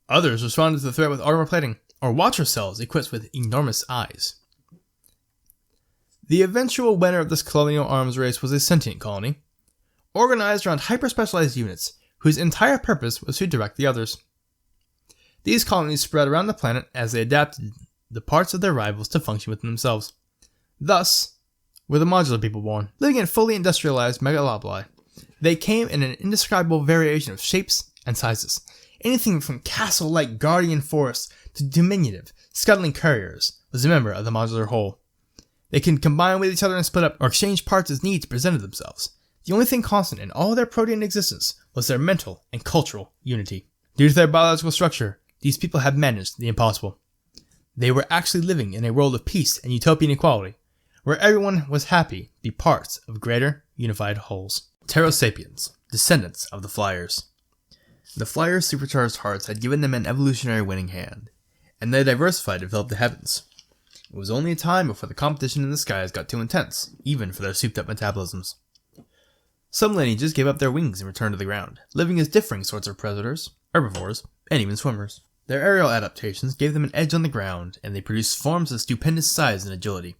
A: Others responded to the threat with armor plating, or watcher cells equipped with enormous eyes. The eventual winner of this colonial arms race was a sentient colony, organized around hyper-specialized units, whose entire purpose was to direct the others. These colonies spread around the planet as they adapted the parts of their rivals to function within themselves. Thus, were the Modular People born. Living in fully industrialized megalopoli, they came in an indescribable variation of shapes and sizes. Anything from castle-like guardian forests to diminutive, scuttling couriers was a member of the modular whole. They can combine with each other and split up or exchange parts as needs presented themselves. The only thing constant in all their protean existence was their mental and cultural unity. Due to their biological structure, these people had managed the impossible. They were actually living in a world of peace and utopian equality, where everyone was happy to be parts of greater unified wholes. Pterosapiens, descendants of the Flyers. The Flyers' supercharged hearts had given them an evolutionary winning hand, and they diversified to develop the heavens. It was only a time before the competition in the skies got too intense, even for their souped-up metabolisms. Some lineages gave up their wings and returned to the ground, living as differing sorts of predators, herbivores, and even swimmers. Their aerial adaptations gave them an edge on the ground, and they produced forms of stupendous size and agility.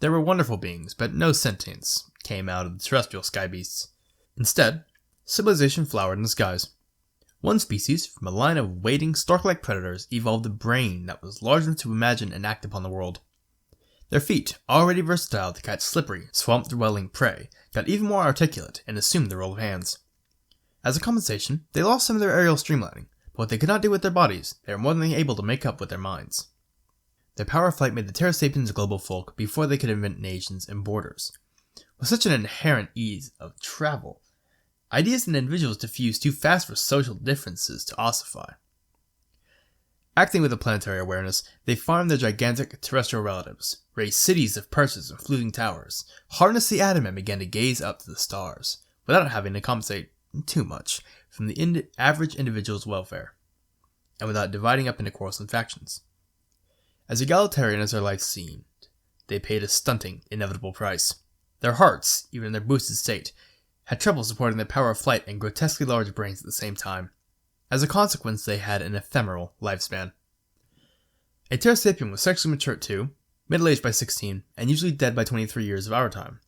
A: They were wonderful beings, but no sentience came out of the terrestrial sky beasts. Instead, civilization flowered in the skies. One species, from a line of waiting, stork-like predators, evolved a brain that was large enough to imagine and act upon the world. Their feet, already versatile to catch slippery, swamp-dwelling prey, got even more articulate and assumed the role of hands. As a compensation, they lost some of their aerial streamlining, but what they could not do with their bodies, they were more than able to make up with their minds. Their power of flight made the Pterosapiens a global folk before they could invent nations and borders. With such an inherent ease of travel, ideas and individuals diffuse too fast for social differences to ossify. Acting with a planetary awareness, they farmed their gigantic terrestrial relatives, raised cities of perches and fluting towers, harnessed the atom and began to gaze up to the stars, without having to compensate too much from the average individual's welfare, and without dividing up into quarrelsome factions. As egalitarian as their life seemed, they paid a stunting, inevitable price. Their hearts, even in their boosted state, had trouble supporting their power of flight and grotesquely large brains at the same time. As a consequence, they had an ephemeral lifespan. A Pterosapien was sexually mature at 2, middle-aged by 16, and usually dead by 23 years of our time.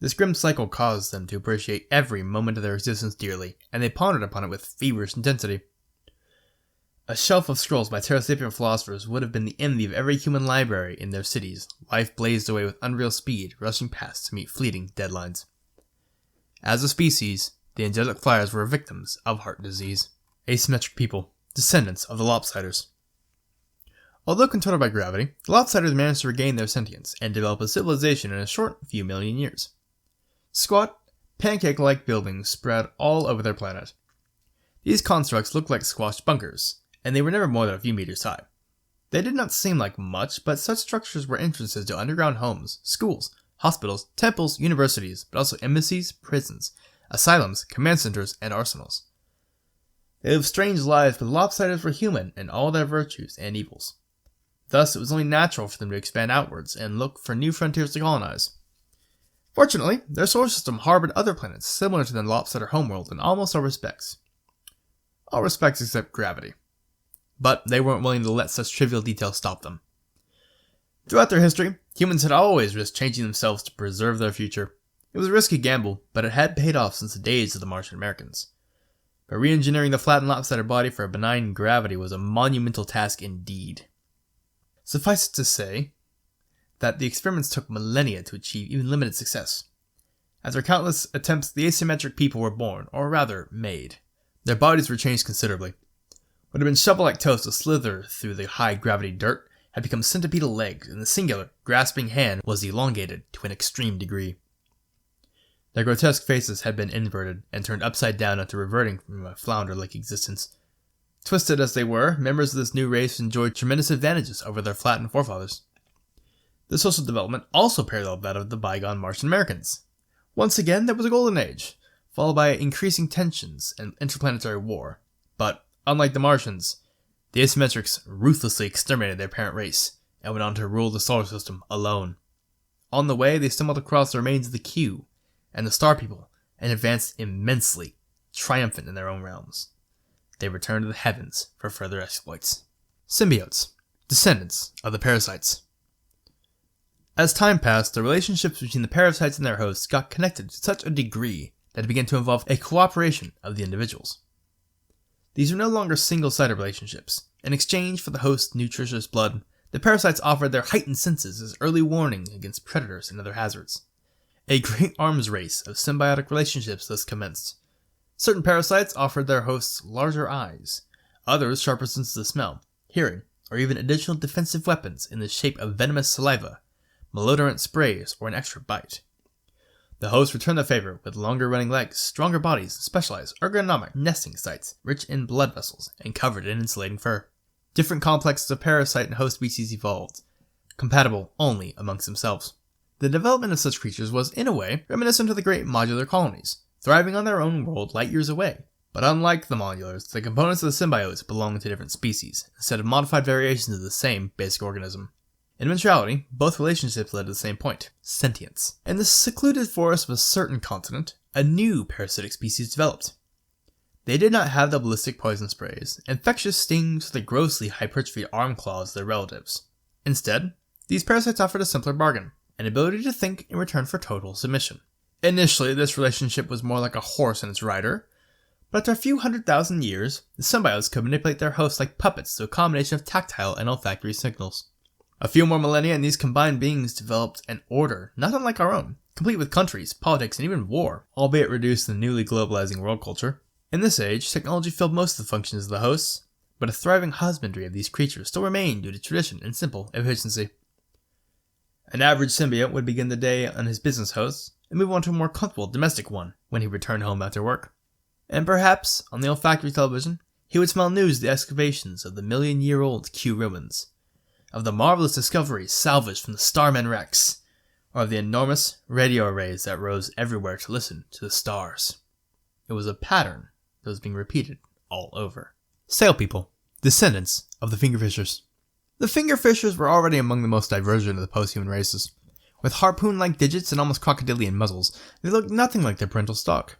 A: This grim cycle caused them to appreciate every moment of their existence dearly, and they pondered upon it with feverish intensity. A shelf of scrolls by Pterosapien philosophers would have been the envy of every human library in their cities. Life blazed away with unreal speed, rushing past to meet fleeting deadlines. As a species, the angelic flyers were victims of heart disease. Asymmetric people, descendants of the Lopsiders. Although controlled by gravity, the Lopsiders managed to regain their sentience and develop a civilization in a short few million years. Squat, pancake-like buildings spread all over their planet. These constructs looked like squashed bunkers, and they were never more than a few meters high. They did not seem like much, but such structures were entrances to underground homes, schools, hospitals, temples, universities, but also embassies, prisons, asylums, command centers, and arsenals. They lived strange lives, but the Lopsiders were human in all their virtues and evils. Thus, it was only natural for them to expand outwards and look for new frontiers to colonize. Fortunately, their solar system harbored other planets similar to the Lopsider homeworld in almost all respects. All respects except gravity. But they weren't willing to let such trivial details stop them. Throughout their history, humans had always risked changing themselves to preserve their future. It was a risky gamble, but it had paid off since the days of the Martian-Americans. But re-engineering the flattened lopsided body for a benign gravity was a monumental task indeed. Suffice it to say that the experiments took millennia to achieve even limited success. After countless attempts, the asymmetric people were born, or rather, made. Their bodies were changed considerably. What had been shovel-like toes to slither through the high-gravity dirt had become centipedal legs, and the singular, grasping hand was elongated to an extreme degree. Their grotesque faces had been inverted and turned upside down after reverting from a flounder-like existence. Twisted as they were, members of this new race enjoyed tremendous advantages over their flattened forefathers. The social development also paralleled that of the bygone Martian-Americans. Once again, there was a golden age, followed by increasing tensions and interplanetary war. But, unlike the Martians, the Asymmetrics ruthlessly exterminated their parent race and went on to rule the solar system alone. On the way, they stumbled across the remains of the Q and the Star People and advanced immensely, triumphant in their own realms. They returned to the heavens for further exploits. Symbiotes, descendants of the Parasites. As time passed, the relationships between the parasites and their hosts got connected to such a degree that it began to involve a cooperation of the individuals. These were no longer single-sided relationships. In exchange for the host's nutritious blood, the parasites offered their heightened senses as early warning against predators and other hazards. A great arms race of symbiotic relationships thus commenced. Certain parasites offered their hosts larger eyes, others sharper senses of smell, hearing, or even additional defensive weapons in the shape of venomous saliva, malodorant sprays, or an extra bite. The hosts returned the favor with longer running legs, stronger bodies, and specialized ergonomic nesting sites rich in blood vessels and covered in insulating fur. Different complexes of parasite and host species evolved, compatible only amongst themselves. The development of such creatures was, in a way, reminiscent of the great modular colonies, thriving on their own world light years away. But unlike the modulars, the components of the symbiotes belong to different species, instead of modified variations of the same basic organism. In eventuality, both relationships led to the same point: sentience. In the secluded forest of a certain continent, a new parasitic species developed. They did not have the ballistic poison sprays, infectious stings, or the grossly hypertrophied arm claws of their relatives. Instead, these parasites offered a simpler bargain: an ability to think in return for total submission. Initially, this relationship was more like a horse and its rider, but after a few 100,000 years, the symbiotes could manipulate their hosts like puppets through a combination of tactile and olfactory signals. A few more millennia and these combined beings developed an order not unlike our own, complete with countries, politics, and even war, albeit reduced to the newly globalizing world culture. In this age, technology filled most of the functions of the hosts, but a thriving husbandry of these creatures still remained due to tradition and simple efficiency. An average symbiote would begin the day on his business hosts and move on to a more comfortable domestic one when he returned home after work. And perhaps, on the olfactory television, he would smell news of the excavations of the million-year-old Q ruins, of the marvelous discoveries salvaged from the Starman wrecks, or of the enormous radio arrays that rose everywhere to listen to the stars. It was a pattern that was being repeated all over. Sail people, descendants of the fingerfishers. The fingerfishers were already among the most divergent of the post-human races. With harpoon-like digits and almost crocodilian muzzles, they looked nothing like their parental stock.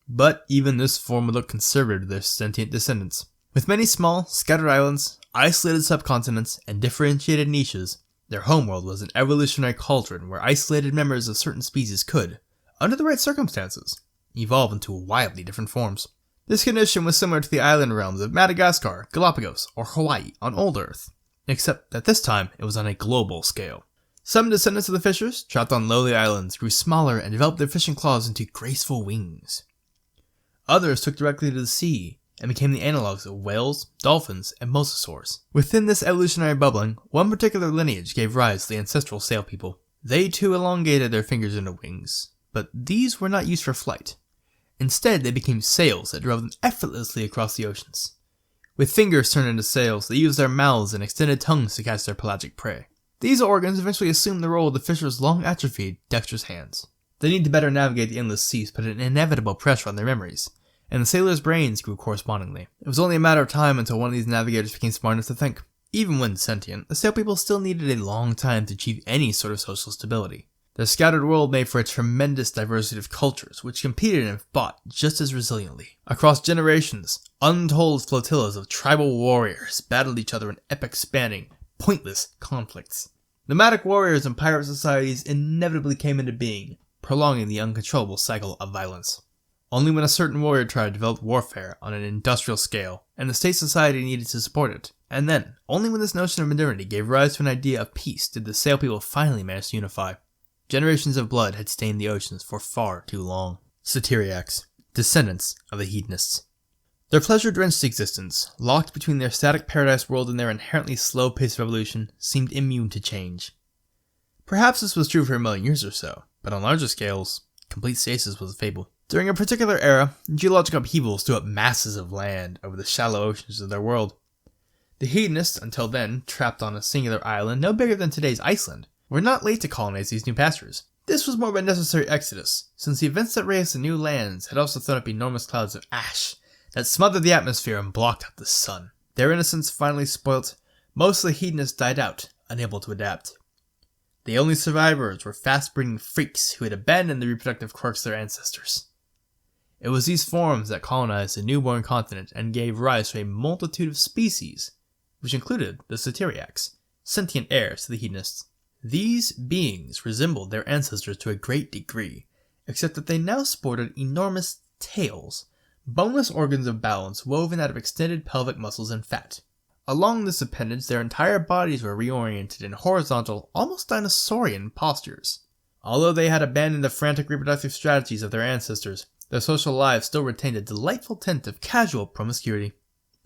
A: But even this form would look conservative to their sentient descendants. With many small, scattered islands, isolated subcontinents, and differentiated niches, their homeworld was an evolutionary cauldron where isolated members of certain species could, under the right circumstances, evolve into wildly different forms. This condition was similar to the island realms of Madagascar, Galapagos, or Hawaii on old Earth, except that this time it was on a global scale. Some descendants of the fishers, trapped on lowly islands, grew smaller and developed their fishing claws into graceful wings. Others took directly to the sea and became the analogues of whales, dolphins, and mosasaurs. Within this evolutionary bubbling, one particular lineage gave rise to the ancestral sail people. They too elongated their fingers into wings, but these were not used for flight. Instead, they became sails that drove them effortlessly across the oceans. With fingers turned into sails, they used their mouths and extended tongues to catch their pelagic prey. These organs eventually assumed the role of the fisher's long atrophied, dexterous hands. The need to better navigate the endless seas put an inevitable pressure on their memories, and the sailors' brains grew correspondingly. It was only a matter of time until one of these navigators became smart enough to think. Even when sentient, the sail people still needed a long time to achieve any sort of social stability. Their scattered world made for a tremendous diversity of cultures, which competed and fought just as resiliently. Across generations, untold flotillas of tribal warriors battled each other in epic-spanning, pointless conflicts. Nomadic warriors and pirate societies inevitably came into being, prolonging the uncontrollable cycle of violence. Only when a certain warrior tribe developed warfare on an industrial scale, and the state society needed to support it, and then, only when this notion of modernity gave rise to an idea of peace did the sail people finally manage to unify. Generations of blood had stained the oceans for far too long. Satyriacs, descendants of the Hedonists. Their pleasure-drenched existence, locked between their static paradise world and their inherently slow-paced revolution, seemed immune to change. Perhaps this was true for a million years or so, but on larger scales, complete stasis was a fable. During a particular era, geological upheavals threw up masses of land over the shallow oceans of their world. The Hedonists, until then trapped on a singular island no bigger than today's Iceland, were not late to colonize these new pastures. This was more of a necessary exodus, since the events that raised the new lands had also thrown up enormous clouds of ash that smothered the atmosphere and blocked out the sun. Their innocence finally spoilt, most of the Hedonists died out, unable to adapt. The only survivors were fast-breeding freaks who had abandoned the reproductive quirks of their ancestors. It was these forms that colonized the newborn continent and gave rise to a multitude of species, which included the Satyriacs, sentient heirs to the Hedonists. These beings resembled their ancestors to a great degree, except that they now sported enormous tails, boneless organs of balance woven out of extended pelvic muscles and fat. Along this appendage, their entire bodies were reoriented in horizontal, almost dinosaurian postures. Although they had abandoned the frantic reproductive strategies of their ancestors, their social lives still retained a delightful tint of casual promiscuity.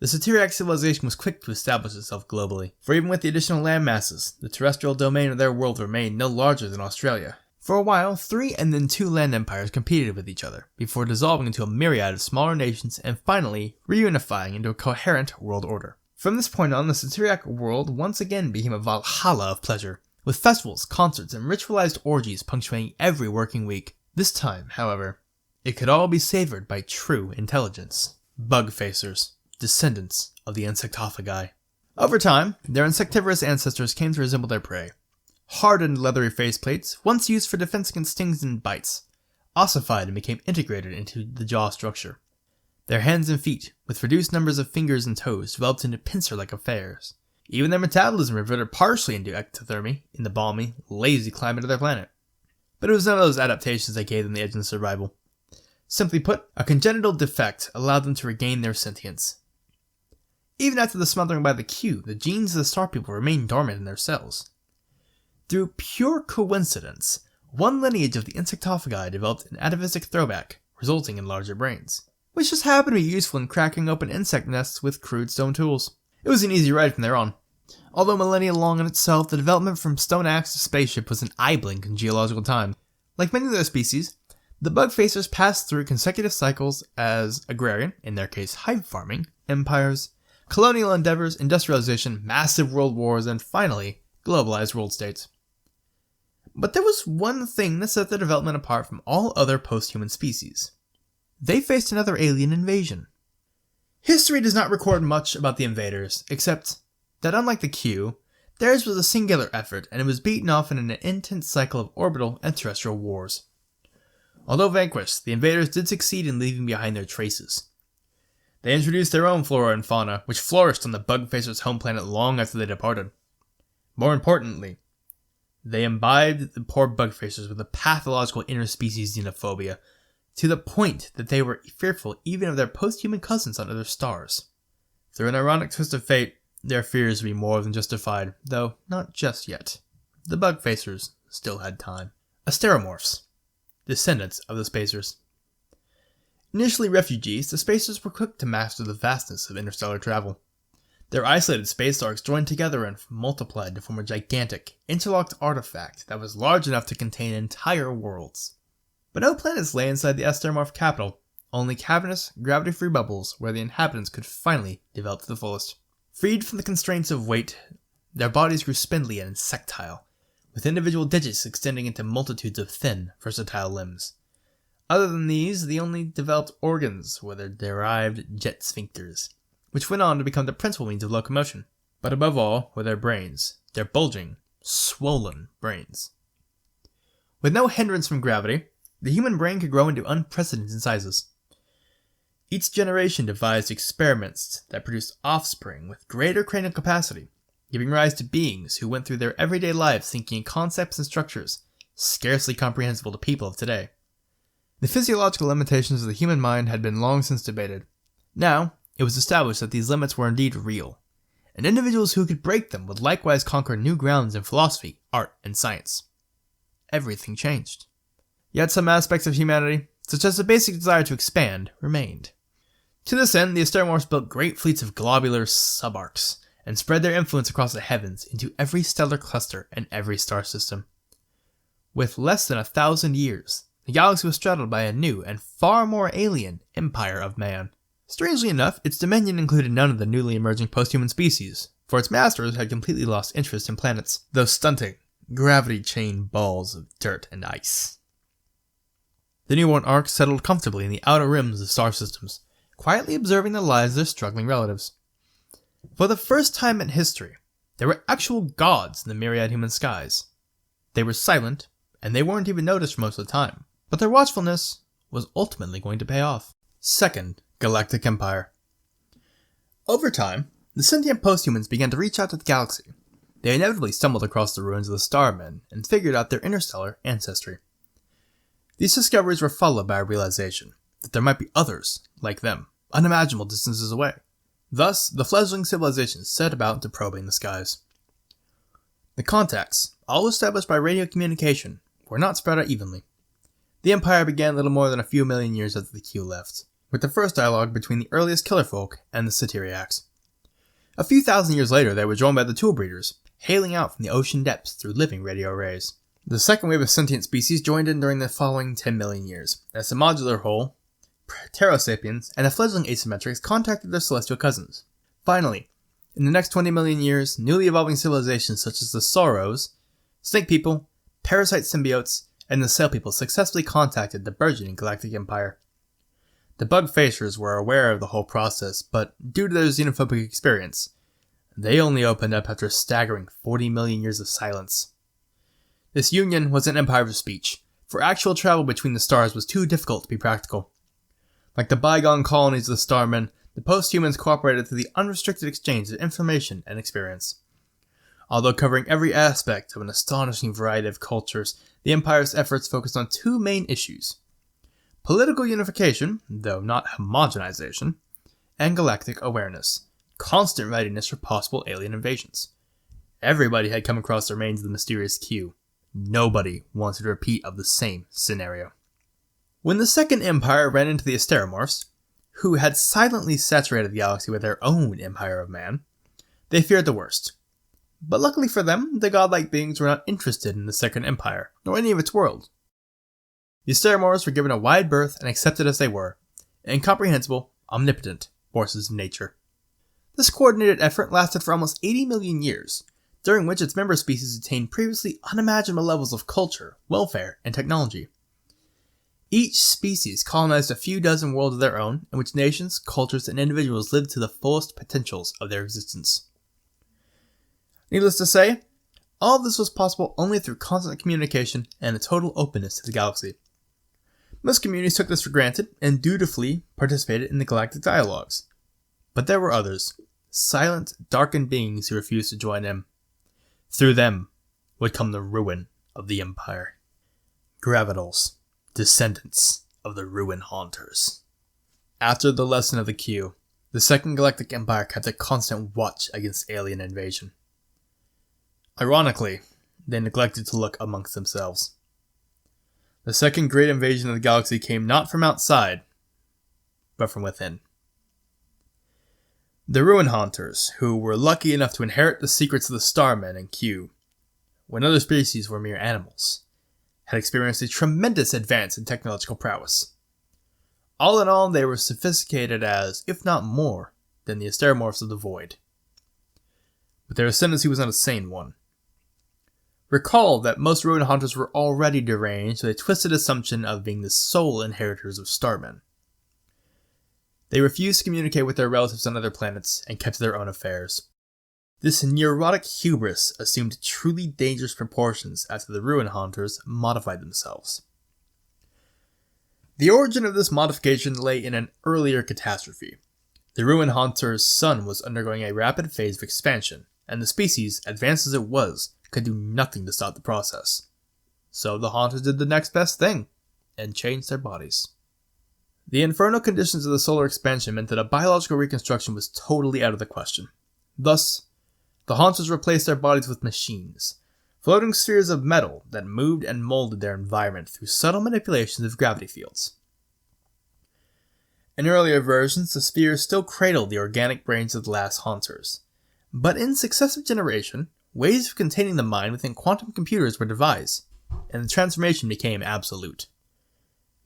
A: The Satyriac civilization was quick to establish itself globally, for even with the additional land masses, the terrestrial domain of their world remained no larger than Australia. For a while, 3 and then 2 land empires competed with each other, before dissolving into a myriad of smaller nations and finally reunifying into a coherent world order. From this point on, the Satyriac world once again became a valhalla of pleasure, with festivals, concerts, and ritualized orgies punctuating every working week. This time, however, it could all be savored by true intelligence. Bug-facers, descendants of the Insectophagi. Over time, their insectivorous ancestors came to resemble their prey. Hardened leathery faceplates, once used for defense against stings and bites, ossified and became integrated into the jaw structure. Their hands and feet, with reduced numbers of fingers and toes, developed into pincer-like affairs. Even their metabolism reverted partially into ectothermy in the balmy, lazy climate of their planet. But it was none of those adaptations that gave them the edge in survival. Simply put, a congenital defect allowed them to regain their sentience. Even after the smothering by the Q, the genes of the Star People remained dormant in their cells. Through pure coincidence, one lineage of the Insectophagi developed an atavistic throwback, resulting in larger brains, which just happened to be useful in cracking open insect nests with crude stone tools. It was an easy ride from there on. Although millennia long in itself, the development from stone axe to spaceship was an eye blink in geological time. Like many other species, the bug-facers passed through consecutive cycles as agrarian, in their case hive farming, empires, colonial endeavors, industrialization, massive world wars, and finally, globalized world states. But there was one thing that set their development apart from all other post-human species. They faced another alien invasion. History does not record much about the invaders, except that unlike the Q, theirs was a singular effort and it was beaten off in an intense cycle of orbital and terrestrial wars. Although vanquished, the invaders did succeed in leaving behind their traces. They introduced their own flora and fauna, which flourished on the bug-facers' home planet long after they departed. More importantly, they imbibed the poor bug-facers with a pathological interspecies xenophobia, to the point that they were fearful even of their post-human cousins on other stars. Through an ironic twist of fate, their fears would be more than justified, though not just yet. The bug-facers still had time. Asteromorphs, descendants of the spacers. Initially refugees, the spacers were quick to master the vastness of interstellar travel. Their isolated space arcs joined together and multiplied to form a gigantic, interlocked artifact that was large enough to contain entire worlds. But no planets lay inside the Asteromorph capital, only cavernous, gravity-free bubbles where the inhabitants could finally develop to the fullest. Freed from the constraints of weight, their bodies grew spindly and insectile, with individual digits extending into multitudes of thin, versatile limbs. Other than these, the only developed organs were their derived jet sphincters, which went on to become the principal means of locomotion. But above all were their brains, their bulging, swollen brains. With no hindrance from gravity, the human brain could grow into unprecedented sizes. Each generation devised experiments that produced offspring with greater cranial capacity, giving rise to beings who went through their everyday lives thinking in concepts and structures scarcely comprehensible to people of today. The physiological limitations of the human mind had been long since debated. Now, it was established that these limits were indeed real, and individuals who could break them would likewise conquer new grounds in philosophy, art, and science. Everything changed. Yet some aspects of humanity, such as the basic desire to expand, remained. To this end, the Asteromorphs built great fleets of globular subarcs, and spread their influence across the heavens into every stellar cluster and every star system. With less than 1,000 years, the galaxy was straddled by a new and far more alien empire of man. Strangely enough, its dominion included none of the newly emerging post-human species, for its masters had completely lost interest in planets, those stunting, gravity-chained balls of dirt and ice. The newborn arcs settled comfortably in the outer rims of star systems, quietly observing the lives of their struggling relatives. For the first time in history, there were actual gods in the myriad human skies. They were silent, and they weren't even noticed for most of the time, but their watchfulness was ultimately going to pay off. Second Galactic Empire. Over time, the sentient posthumans began to reach out to the galaxy. They inevitably stumbled across the ruins of the Starmen and figured out their interstellar ancestry. These discoveries were followed by a realization that there might be others, like them, unimaginable distances away. Thus, the fledgling civilization set about to probing the skies. The contacts, all established by radio communication, were not spread out evenly. The Empire began little more than a few million years after the Q left, with the first dialogue between the earliest killerfolk and the Satyriacs. A few thousand years later, they were joined by the Tool Breeders, hailing out from the ocean depths through living radio arrays. The second wave of sentient species joined in during the following 10 million years, as the modular whole, Pterosapiens, and the fledgling asymmetrics contacted their celestial cousins. Finally, in the next 20 million years, newly evolving civilizations such as the Sauros, Snake People, Parasite Symbiotes, and the Sail People successfully contacted the burgeoning Galactic Empire. The Bug Facers were aware of the whole process, but due to their xenophobic experience, they only opened up after a staggering 40 million years of silence. This union was an empire of speech, for actual travel between the stars was too difficult to be practical. Like the bygone colonies of the Starmen, the post-humans cooperated through the unrestricted exchange of information and experience. Although covering every aspect of an astonishing variety of cultures, the Empire's efforts focused on two main issues: political unification, though not homogenization, and galactic awareness, constant readiness for possible alien invasions. Everybody had come across the remains of the mysterious Q. Nobody wanted a repeat of the same scenario. When the Second Empire ran into the Asteromorphs, who had silently saturated the galaxy with their own empire of man, they feared the worst. But luckily for them, the godlike beings were not interested in the Second Empire, nor any of its world. The Asteromorphs were given a wide berth and accepted as they were, incomprehensible, omnipotent forces of nature. This coordinated effort lasted for almost 80 million years, during which its member species attained previously unimaginable levels of culture, welfare, and technology. Each species colonized a few dozen worlds of their own, in which nations, cultures, and individuals lived to the fullest potentials of their existence. Needless to say, all of this was possible only through constant communication and a total openness to the galaxy. Most communities took this for granted and dutifully participated in the galactic dialogues. But there were others, silent, darkened beings who refused to join in. Through them would come the ruin of the Empire. Gravitals, descendants of the Ruin Haunters. After the lesson of the Q, the Second Galactic Empire kept a constant watch against alien invasion. Ironically, they neglected to look amongst themselves. The second great invasion of the galaxy came not from outside, but from within. The Ruin Haunters, who were lucky enough to inherit the secrets of the Starmen and Q, when other species were mere animals, had experienced a tremendous advance in technological prowess. All in all, they were sophisticated as, if not more, than the Asteromorphs of the Void. But their ascendancy was not a sane one. Recall that most Ruin Haunters were already deranged with a twisted assumption of being the sole inheritors of Starmen. They refused to communicate with their relatives on other planets and kept to their own affairs. This neurotic hubris assumed truly dangerous proportions after the Ruin Haunters modified themselves. The origin of this modification lay in an earlier catastrophe. The Ruin Haunter's sun was undergoing a rapid phase of expansion, and the species, advanced as it was, could do nothing to stop the process. So the Haunters did the next best thing, and changed their bodies. The infernal conditions of the solar expansion meant that a biological reconstruction was totally out of the question. Thus, the Haunters replaced their bodies with machines, floating spheres of metal that moved and molded their environment through subtle manipulations of gravity fields. In earlier versions, the spheres still cradled the organic brains of the last Haunters, but in successive generation, ways of containing the mind within quantum computers were devised, and the transformation became absolute.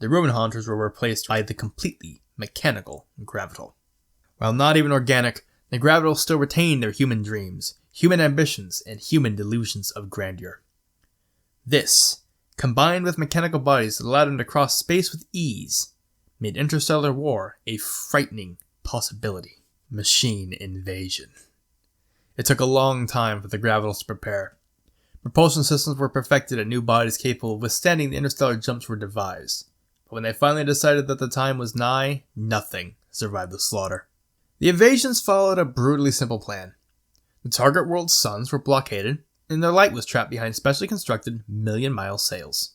A: The Ruin Haunters were replaced by the completely mechanical Gravital. While not even organic, the Gravitals still retained their human dreams, human ambitions, and human delusions of grandeur. This, combined with mechanical bodies that allowed them to cross space with ease, made interstellar war a frightening possibility. Machine invasion. It took a long time for the Gravitals to prepare. Propulsion systems were perfected and new bodies capable of withstanding the interstellar jumps were devised. But when they finally decided that the time was nigh, nothing survived the slaughter. The invasions followed a brutally simple plan. The target world's suns were blockaded, and their light was trapped behind specially constructed million-mile sails.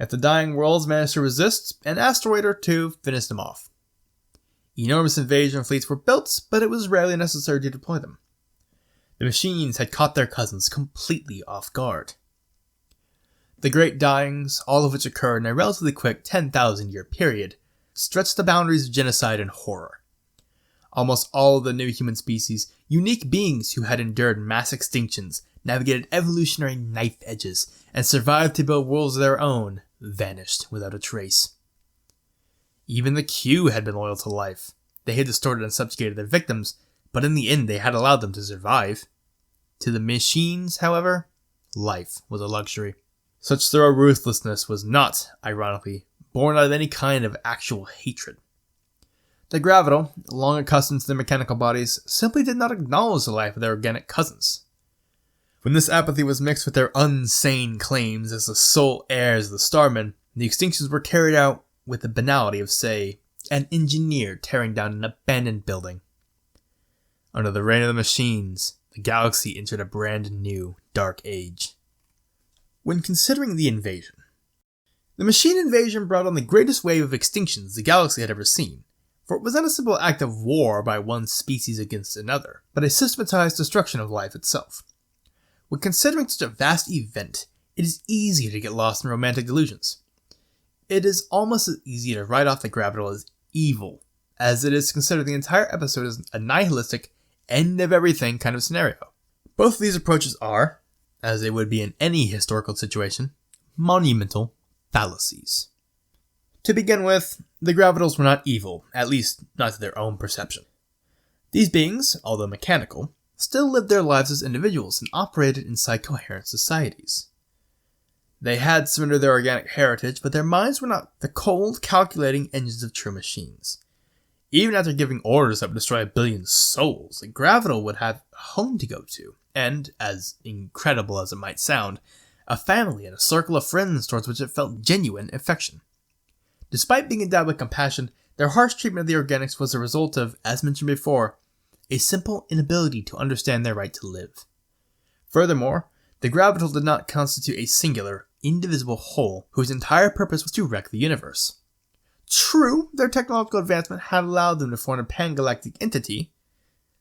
A: If the dying worlds managed to resist, an asteroid or two finished them off. Enormous invasion fleets were built, but it was rarely necessary to deploy them. The machines had caught their cousins completely off guard. The Great Dyings, all of which occurred in a relatively quick 10,000-year period, stretched the boundaries of genocide and horror. Almost all of the new human species, unique beings who had endured mass extinctions, navigated evolutionary knife edges, and survived to build worlds of their own, vanished without a trace. Even the Q had been loyal to life. They had distorted and subjugated their victims, but in the end they had allowed them to survive. To the machines, however, life was a luxury. Such thorough ruthlessness was not, ironically, born out of any kind of actual hatred. The Gravital, long accustomed to their mechanical bodies, simply did not acknowledge the life of their organic cousins. When this apathy was mixed with their unsane claims as the sole heirs of the Starmen, the extinctions were carried out with the banality of, say, an engineer tearing down an abandoned building. Under the reign of the machines, the galaxy entered a brand new dark age. When considering the invasion, the machine invasion brought on the greatest wave of extinctions the galaxy had ever seen, for it was not a simple act of war by one species against another, but a systematized destruction of life itself. When considering such a vast event, it is easy to get lost in romantic delusions. It is almost as easy to write off the Gravital as evil, as it is to consider the entire episode as a nihilistic, end-of-everything kind of scenario. Both of these approaches are, as they would be in any historical situation, monumental fallacies. To begin with, the Gravitals were not evil, at least not to their own perception. These beings, although mechanical, still lived their lives as individuals and operated inside coherent societies. They had surrendered their organic heritage, but their minds were not the cold, calculating engines of true machines. Even after giving orders that would destroy 1 billion souls, the Gravital would have a home to go to, and, as incredible as it might sound, a family and a circle of friends towards which it felt genuine affection. Despite being endowed with compassion, their harsh treatment of the organics was the result of, as mentioned before, a simple inability to understand their right to live. Furthermore, the Gravital did not constitute a singular, indivisible whole whose entire purpose was to wreck the universe. True, their technological advancement had allowed them to form a pan-galactic entity,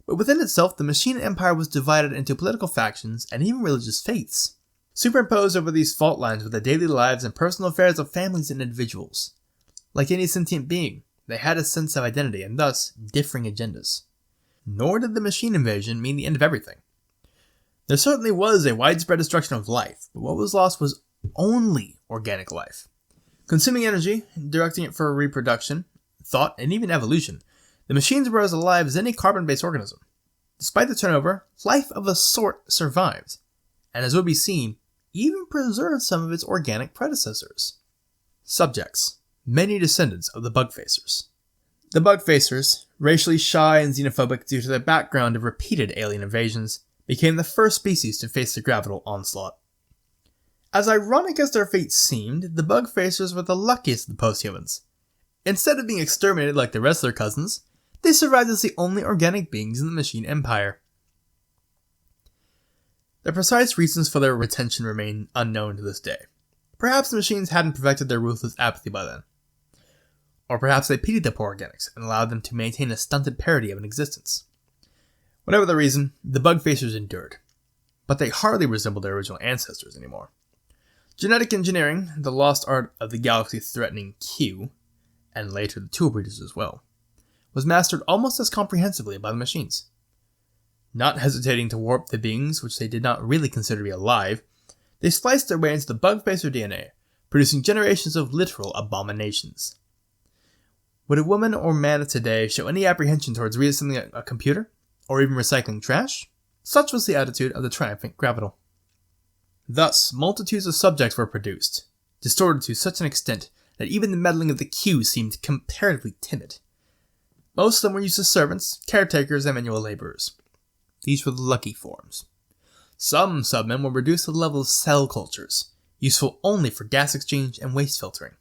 A: but within itself the machine empire was divided into political factions and even religious faiths. Superimposed over these fault lines were the daily lives and personal affairs of families and individuals. Like any sentient being, they had a sense of identity and thus differing agendas. Nor did the machine invasion mean the end of everything. There certainly was a widespread destruction of life, but what was lost was only organic life. Consuming energy, directing it for reproduction, thought, and even evolution, the machines were as alive as any carbon-based organism. Despite the turnover, life of a sort survived, and as would be seen, even preserved some of its organic predecessors. Subjects: many descendants of the Bugfacers. The Bugfacers, racially shy and xenophobic due to their background of repeated alien invasions, became the first species to face the Gravital onslaught. As ironic as their fate seemed, the Bugfacers were the luckiest of the posthumans. Instead of being exterminated like the rest of their cousins, they survived as the only organic beings in the machine empire. The precise reasons for their retention remain unknown to this day. Perhaps the machines hadn't perfected their ruthless apathy by then. Or perhaps they pitied the poor organics and allowed them to maintain a stunted parody of an existence. Whatever the reason, the Bugfacers endured. But they hardly resembled their original ancestors anymore. Genetic engineering, the lost art of the galaxy-threatening Q, and later the Tool Breeders as well, was mastered almost as comprehensively by the machines. Not hesitating to warp the beings which they did not really consider to be alive, they spliced their way into the Bugfacer DNA, producing generations of literal abominations. Would a woman or man of today show any apprehension towards reassembling a computer, or even recycling trash? Such was the attitude of the triumphant Gravital. Thus, multitudes of subjects were produced, distorted to such an extent that even the meddling of the Q seemed comparatively timid. Most of them were used as servants, caretakers, and manual laborers. These were the lucky forms. Some submen were reduced to the level of cell cultures, useful only for gas exchange and waste filtering.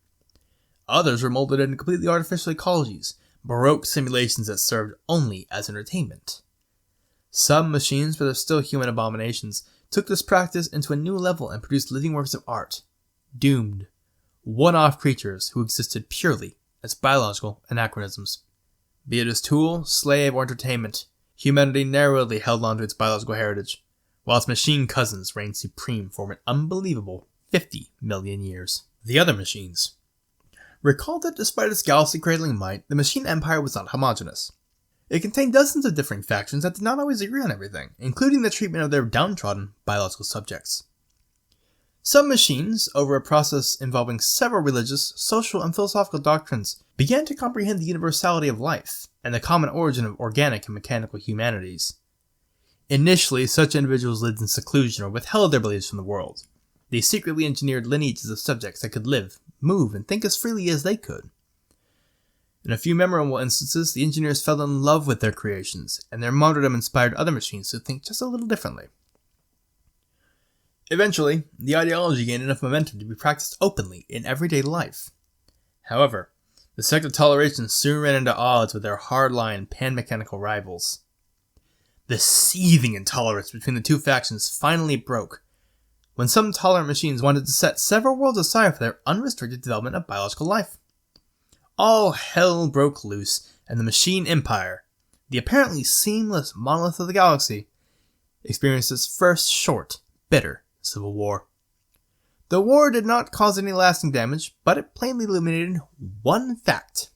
A: Others were molded into completely artificial ecologies, baroque simulations that served only as entertainment. Some machines, but they're still human abominations, took this practice into a new level and produced living works of art, doomed, one-off creatures who existed purely as biological anachronisms. Be it as tool, slave, or entertainment, humanity narrowly held on to its biological heritage, while its machine cousins reigned supreme for an unbelievable 50 million years. The other machines. Recall that despite its galaxy-cradling might, the machine empire was not homogeneous. It contained dozens of differing factions that did not always agree on everything, including the treatment of their downtrodden biological subjects. Some machines, over a process involving several religious, social, and philosophical doctrines, began to comprehend the universality of life and the common origin of organic and mechanical humanities. Initially, such individuals lived in seclusion or withheld their beliefs from the world. They secretly engineered lineages of subjects that could live, move, and think as freely as they could. In a few memorable instances, the engineers fell in love with their creations, and their martyrdom inspired other machines to think just a little differently. Eventually, the ideology gained enough momentum to be practiced openly in everyday life. However, the sect of toleration soon ran into odds with their hardline pan-mechanical rivals. The seething intolerance between the two factions finally broke, when some tolerant machines wanted to set several worlds aside for their unrestricted development of biological life. All hell broke loose, and the Machine Empire, the apparently seamless monolith of the galaxy, experienced its first short, bitter civil war. The war did not cause any lasting damage, but it plainly illuminated one fact.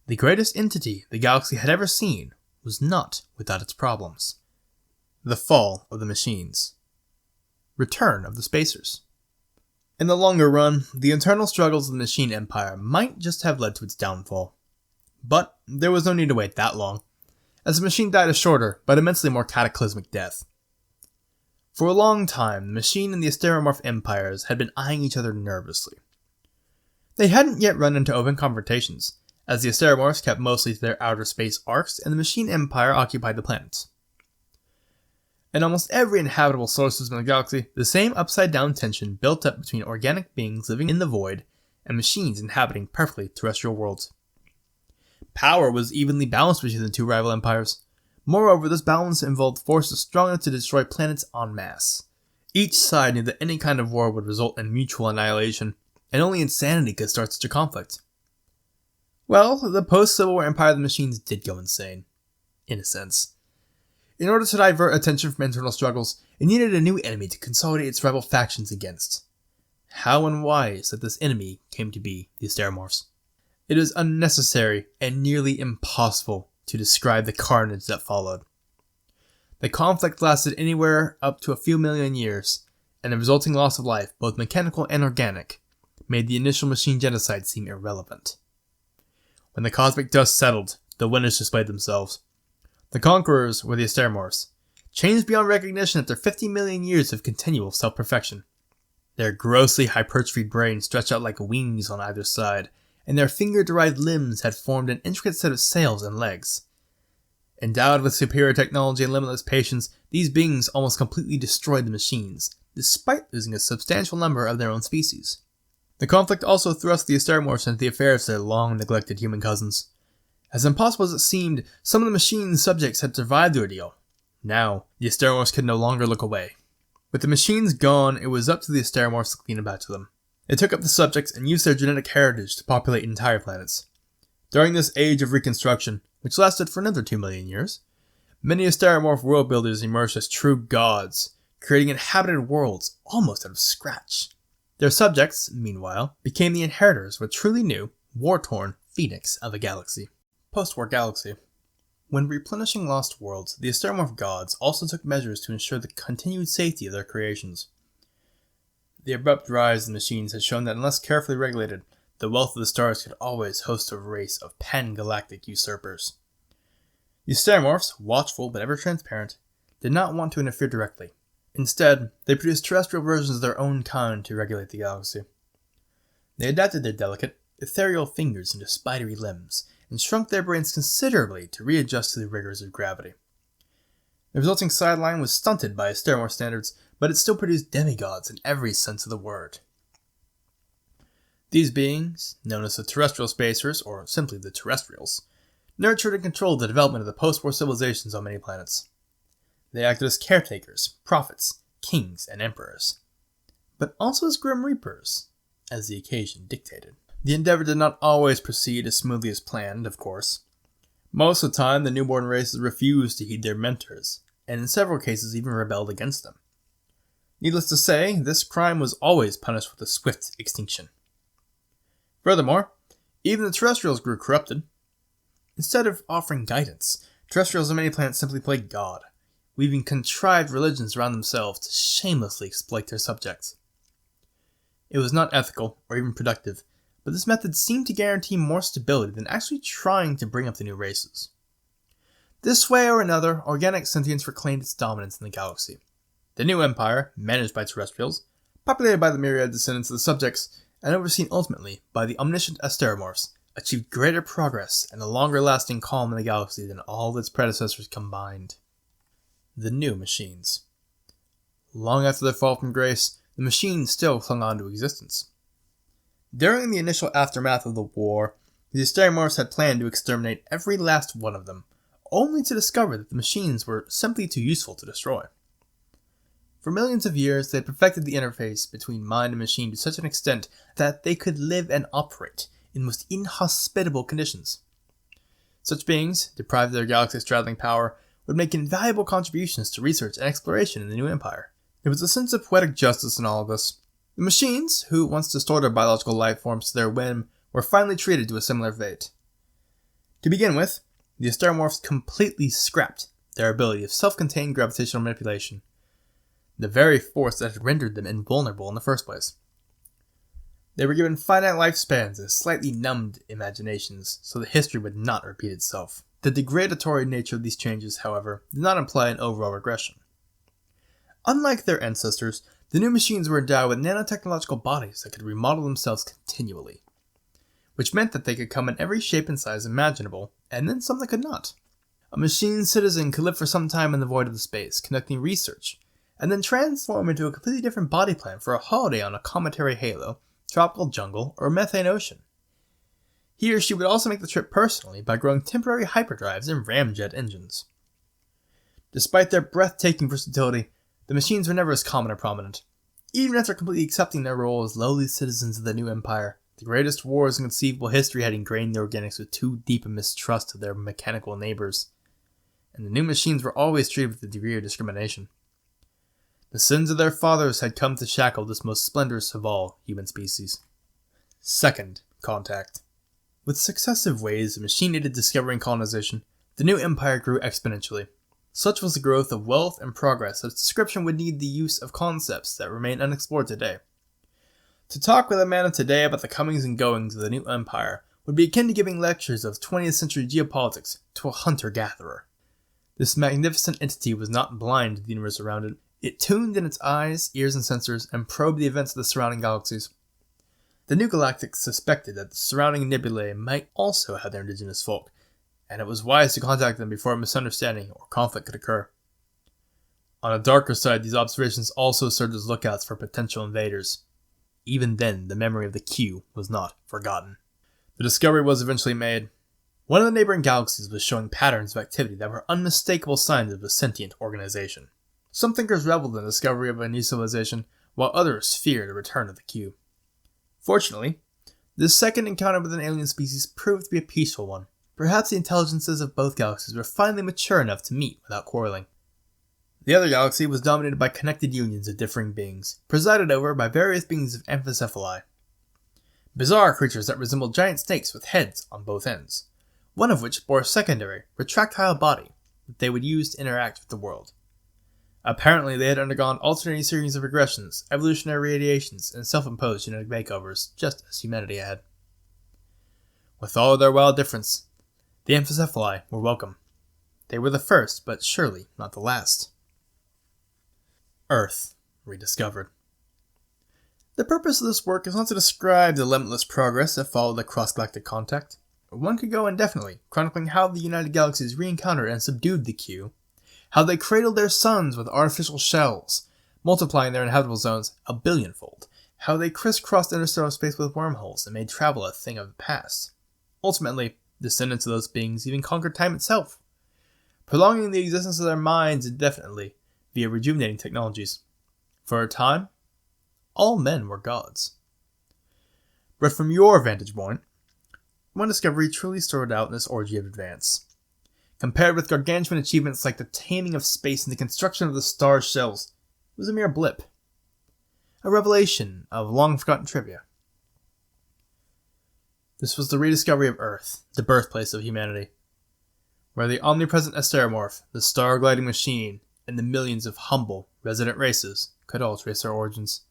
A: The greatest entity the galaxy had ever seen was not without its problems. The fall of the machines. Return of the spacers. In the longer run, the internal struggles of the Machine Empire might just have led to its downfall. But there was no need to wait that long, as the machine died a shorter but immensely more cataclysmic death. For a long time, the Machine and the Asteromorph empires had been eyeing each other nervously. They hadn't yet run into open confrontations, as the Asteromorphs kept mostly to their outer space arcs and the Machine Empire occupied the planets. In almost every inhabitable solar system in the galaxy, the same upside-down tension built up between organic beings living in the void and machines inhabiting perfectly terrestrial worlds. Power was evenly balanced between the two rival empires. Moreover, this balance involved forces strong enough to destroy planets en masse. Each side knew that any kind of war would result in mutual annihilation, and only insanity could start such a conflict. Well, the post-Civil War empire of the machines did go insane. In a sense. In order to divert attention from internal struggles, it needed a new enemy to consolidate its rival factions against. How and why is that this enemy came to be the Asteromorphs? It is unnecessary and nearly impossible to describe the carnage that followed. The conflict lasted anywhere up to a few million years, and the resulting loss of life, both mechanical and organic, made the initial machine genocide seem irrelevant. When the cosmic dust settled, the winners displayed themselves. The conquerors were the Asteromorphs, changed beyond recognition after 50 million years of continual self-perfection. Their grossly hypertrophied brains stretched out like wings on either side, and their finger-derived limbs had formed an intricate set of sails and legs. Endowed with superior technology and limitless patience, these beings almost completely destroyed the machines, despite losing a substantial number of their own species. The conflict also thrust the Asteromorphs into the affairs of their long-neglected human cousins. As impossible as it seemed, some of the machine's subjects had survived the ordeal. Now, the Asteromorphs could no longer look away. With the machines gone, it was up to the Asteromorphs to clean it back to them. They took up the subjects and used their genetic heritage to populate entire planets. During this age of reconstruction, which lasted for another 2 million years, many Asteromorph world builders emerged as true gods, creating inhabited worlds almost out of scratch. Their subjects, meanwhile, became the inheritors of a truly new, war-torn phoenix of a galaxy. Post-war galaxy. When replenishing lost worlds, the Asteromorph gods also took measures to ensure the continued safety of their creations. The abrupt rise of the machines had shown that unless carefully regulated, the wealth of the stars could always host a race of pan-galactic usurpers. The Asteromorphs, watchful but ever transparent, did not want to interfere directly. Instead, they produced terrestrial versions of their own kind to regulate the galaxy. They adapted their delicate, ethereal fingers into spidery limbs, and shrunk their brains considerably to readjust to the rigors of gravity. The resulting sideline was stunted by Asteromorph standards, but it still produced demigods in every sense of the word. These beings, known as the terrestrial spacers, or simply the terrestrials, nurtured and controlled the development of the post-war civilizations on many planets. They acted as caretakers, prophets, kings, and emperors, but also as grim reapers, as the occasion dictated. The endeavor did not always proceed as smoothly as planned, of course. Most of the time, the newborn races refused to heed their mentors, and in several cases even rebelled against them. Needless to say, this crime was always punished with a swift extinction. Furthermore, even the terrestrials grew corrupted. Instead of offering guidance, terrestrials on many planets simply played God, weaving contrived religions around themselves to shamelessly exploit their subjects. It was not ethical or even productive, but this method seemed to guarantee more stability than actually trying to bring up the new races. This way or another, organic sentience reclaimed its dominance in the galaxy. The new empire, managed by terrestrials, populated by the myriad descendants of the subjects, and overseen ultimately by the omniscient Asteromorphs, achieved greater progress and a longer-lasting calm in the galaxy than all its predecessors combined. The new machines. Long after their fall from grace, the machines still clung on to existence. During the initial aftermath of the war, the Asteromorphs had planned to exterminate every last one of them, only to discover that the machines were simply too useful to destroy. For millions of years, they had perfected the interface between mind and machine to such an extent that they could live and operate in most inhospitable conditions. Such beings, deprived of their galaxy-straddling power, would make invaluable contributions to research and exploration in the new empire. There was a sense of poetic justice in all of this. The machines, who once distorted biological life forms to their whim, were finally treated to a similar fate. To begin with, the Asteromorphs completely scrapped their ability of self-contained gravitational manipulation, the very force that had rendered them invulnerable in the first place. They were given finite lifespans and slightly numbed imaginations, so that history would not repeat itself. The degradatory nature of these changes, however, did not imply an overall regression. Unlike their ancestors, the new machines were endowed with nanotechnological bodies that could remodel themselves continually, which meant that they could come in every shape and size imaginable, and then some that could not. A machine citizen could live for some time in the void of the space, conducting research, and then transform into a completely different body plan for a holiday on a cometary halo, tropical jungle, or methane ocean. He or she would also make the trip personally by growing temporary hyperdrives and ramjet engines. Despite their breathtaking versatility, the machines were never as common or prominent. Even after completely accepting their role as lowly citizens of the new empire, the greatest wars in conceivable history had ingrained the organics with too deep a mistrust of their mechanical neighbors, and the new machines were always treated with a degree of discrimination. The sins of their fathers had come to shackle this most splendorous of all human species. Second contact. With successive waves of machine-aided discovery and colonization, the new empire grew exponentially. Such was the growth of wealth and progress that its description would need the use of concepts that remain unexplored today. To talk with a man of today about the comings and goings of the new empire would be akin to giving lectures of 20th century geopolitics to a hunter-gatherer. This magnificent entity was not blind to the universe around it. It tuned in its eyes, ears, and sensors and probed the events of the surrounding galaxies. The new Galactic suspected that the surrounding nebulae might also have their indigenous folk, and it was wise to contact them before a misunderstanding or conflict could occur. On a darker side, these observations also served as lookouts for potential invaders. Even then, the memory of the Q was not forgotten. The discovery was eventually made. One of the neighboring galaxies was showing patterns of activity that were unmistakable signs of a sentient organization. Some thinkers reveled in the discovery of a new civilization, while others feared a return of the Q. Fortunately, this second encounter with an alien species proved to be a peaceful one. Perhaps the intelligences of both galaxies were finally mature enough to meet without quarreling. The other galaxy was dominated by connected unions of differing beings, presided over by various beings of amphicephali. Bizarre creatures that resembled giant snakes with heads on both ends, one of which bore a secondary, retractile body that they would use to interact with the world. Apparently, they had undergone alternating series of regressions, evolutionary radiations, and self-imposed genetic makeovers, just as humanity had. With all of their wild difference, the amphicephali were welcome. They were the first, but surely not the last. Earth Rediscovered. The purpose of this work is not to describe the limitless progress that followed the cross-galactic contact. One could go indefinitely, chronicling how the United Galaxies re-encountered and subdued the Q, how they cradled their suns with artificial shells, multiplying their inhabitable zones a billionfold, how they crisscrossed interstellar space with wormholes and made travel a thing of the past. Ultimately, descendants of those beings even conquered time itself, prolonging the existence of their minds indefinitely via rejuvenating technologies. For a time, all men were gods. But from your vantage point, one discovery truly stood out in this orgy of advance. Compared with gargantuan achievements like the taming of space and the construction of the star's shells, it was a mere blip. A revelation of long-forgotten trivia. This was the rediscovery of Earth, the birthplace of humanity, where the omnipresent Asteromorph, the star-gliding machine, and the millions of humble, resident races could all trace their origins.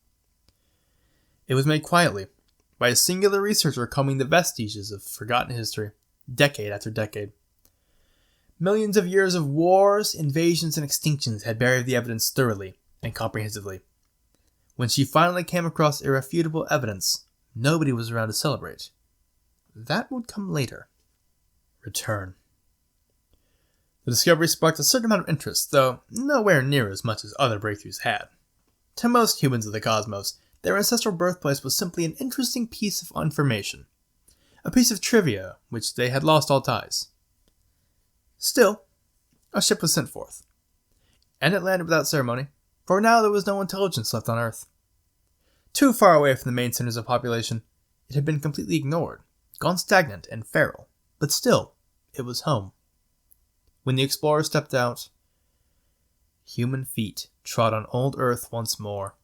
A: It was made quietly, by a singular researcher combing the vestiges of forgotten history, decade after decade. Millions of years of wars, invasions, and extinctions had buried the evidence thoroughly and comprehensively. When she finally came across irrefutable evidence, nobody was around to celebrate. That would come later. Return. The discovery sparked a certain amount of interest, though nowhere near as much as other breakthroughs had. To most humans of the cosmos, their ancestral birthplace was simply an interesting piece of information. A piece of trivia which they had lost all ties. Still, a ship was sent forth. And it landed without ceremony, for now there was no intelligence left on Earth. Too far away from the main centers of population, it had been completely ignored, gone stagnant and feral, but still, it was home. When the explorer stepped out, human feet trod on old Earth once more.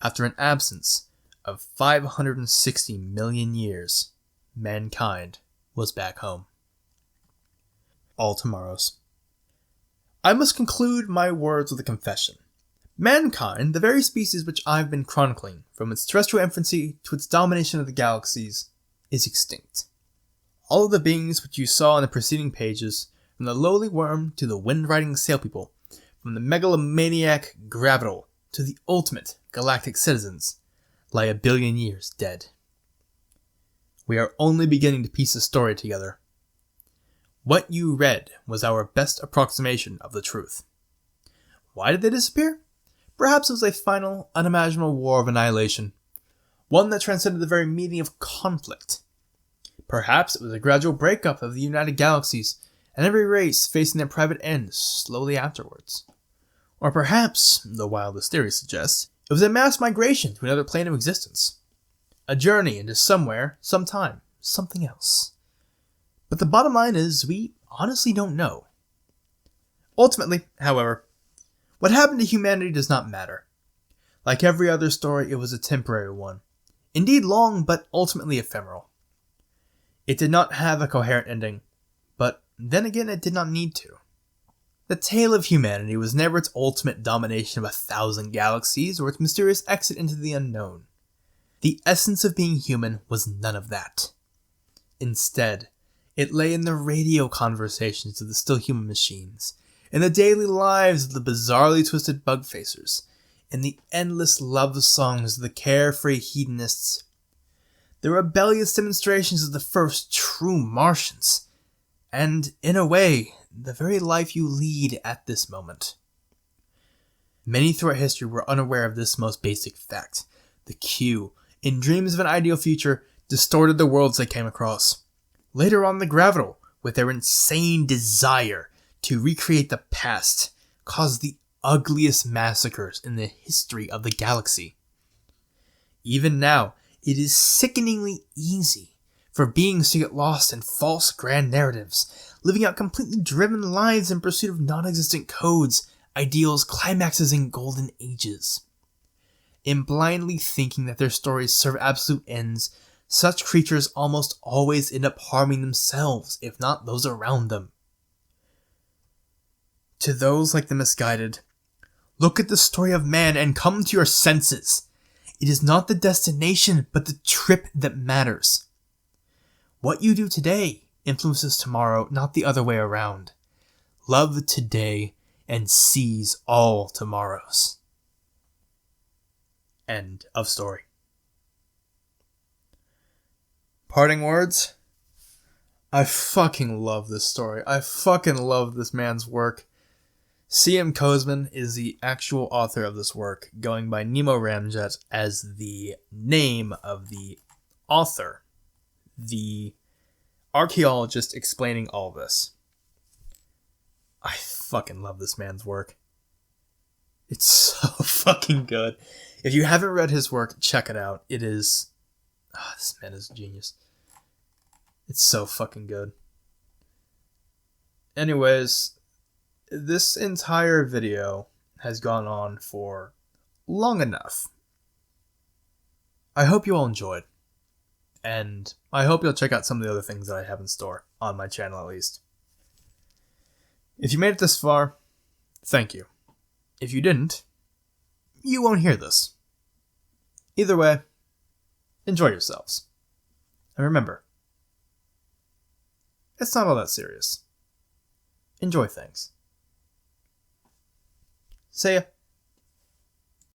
A: After an absence of 560 million years, mankind was back home. All tomorrows. I must conclude my words with a confession. Mankind, the very species which I've been chronicling, from its terrestrial infancy to its domination of the galaxies, is extinct. All of the beings which you saw in the preceding pages, from the lowly worm to the wind-riding sail people, from the megalomaniac Gravital to the ultimate galactic citizens, lie a billion years dead. We are only beginning to piece the story together. What you read was our best approximation of the truth. Why did they disappear? Perhaps it was a final, unimaginable war of annihilation, one that transcended the very meaning of conflict. Perhaps it was a gradual breakup of the United Galaxies, and every race facing their private end slowly afterwards. Or perhaps, the wildest theory suggests, it was a mass migration to another plane of existence. A journey into somewhere, sometime, something else. But the bottom line is, we honestly don't know. Ultimately, however, what happened to humanity does not matter. Like every other story, it was a temporary one. Indeed long, but ultimately ephemeral. It did not have a coherent ending, but then again it did not need to. The tale of humanity was never its ultimate domination of 1,000 galaxies or its mysterious exit into the unknown. The essence of being human was none of that. Instead, it lay in the radio conversations of the still human machines, in the daily lives of the bizarrely twisted bug-facers, in the endless love songs of the carefree hedonists, the rebellious demonstrations of the first true Martians, and, in a way, the very life you lead at this moment. Many throughout history were unaware of this most basic fact. The Q, in dreams of an ideal future, distorted the worlds they came across. Later on, the Gravital, with their insane desire to recreate the past, caused the ugliest massacres in the history of the galaxy. Even now, it is sickeningly easy for beings to get lost in false grand narratives, living out completely driven lives in pursuit of non-existent codes, ideals, climaxes, and golden ages. In blindly thinking that their stories serve absolute ends, such creatures almost always end up harming themselves, if not those around them. To those like the misguided, look at the story of man and come to your senses. It is not the destination, but the trip that matters. What you do today influences tomorrow, not the other way around. Love today and seize all tomorrows. End of story. Parting words? I fucking love this story. I fucking love this man's work. C.M. Kösemen is the actual author of this work, going by Nemo Ramjet as the name of the author, the archaeologist explaining all this. I fucking love this man's work. It's so fucking good. If you haven't read his work, check it out. It is Oh, this man is a genius. It's so fucking good. Anyways, this entire video has gone on for long enough. I hope you all enjoyed. And I hope you'll check out some of the other things that I have in store, on my channel at least. If you made it this far, thank you. If you didn't, you won't hear this. Either way, enjoy yourselves. And remember, it's not all that serious. Enjoy things. See ya.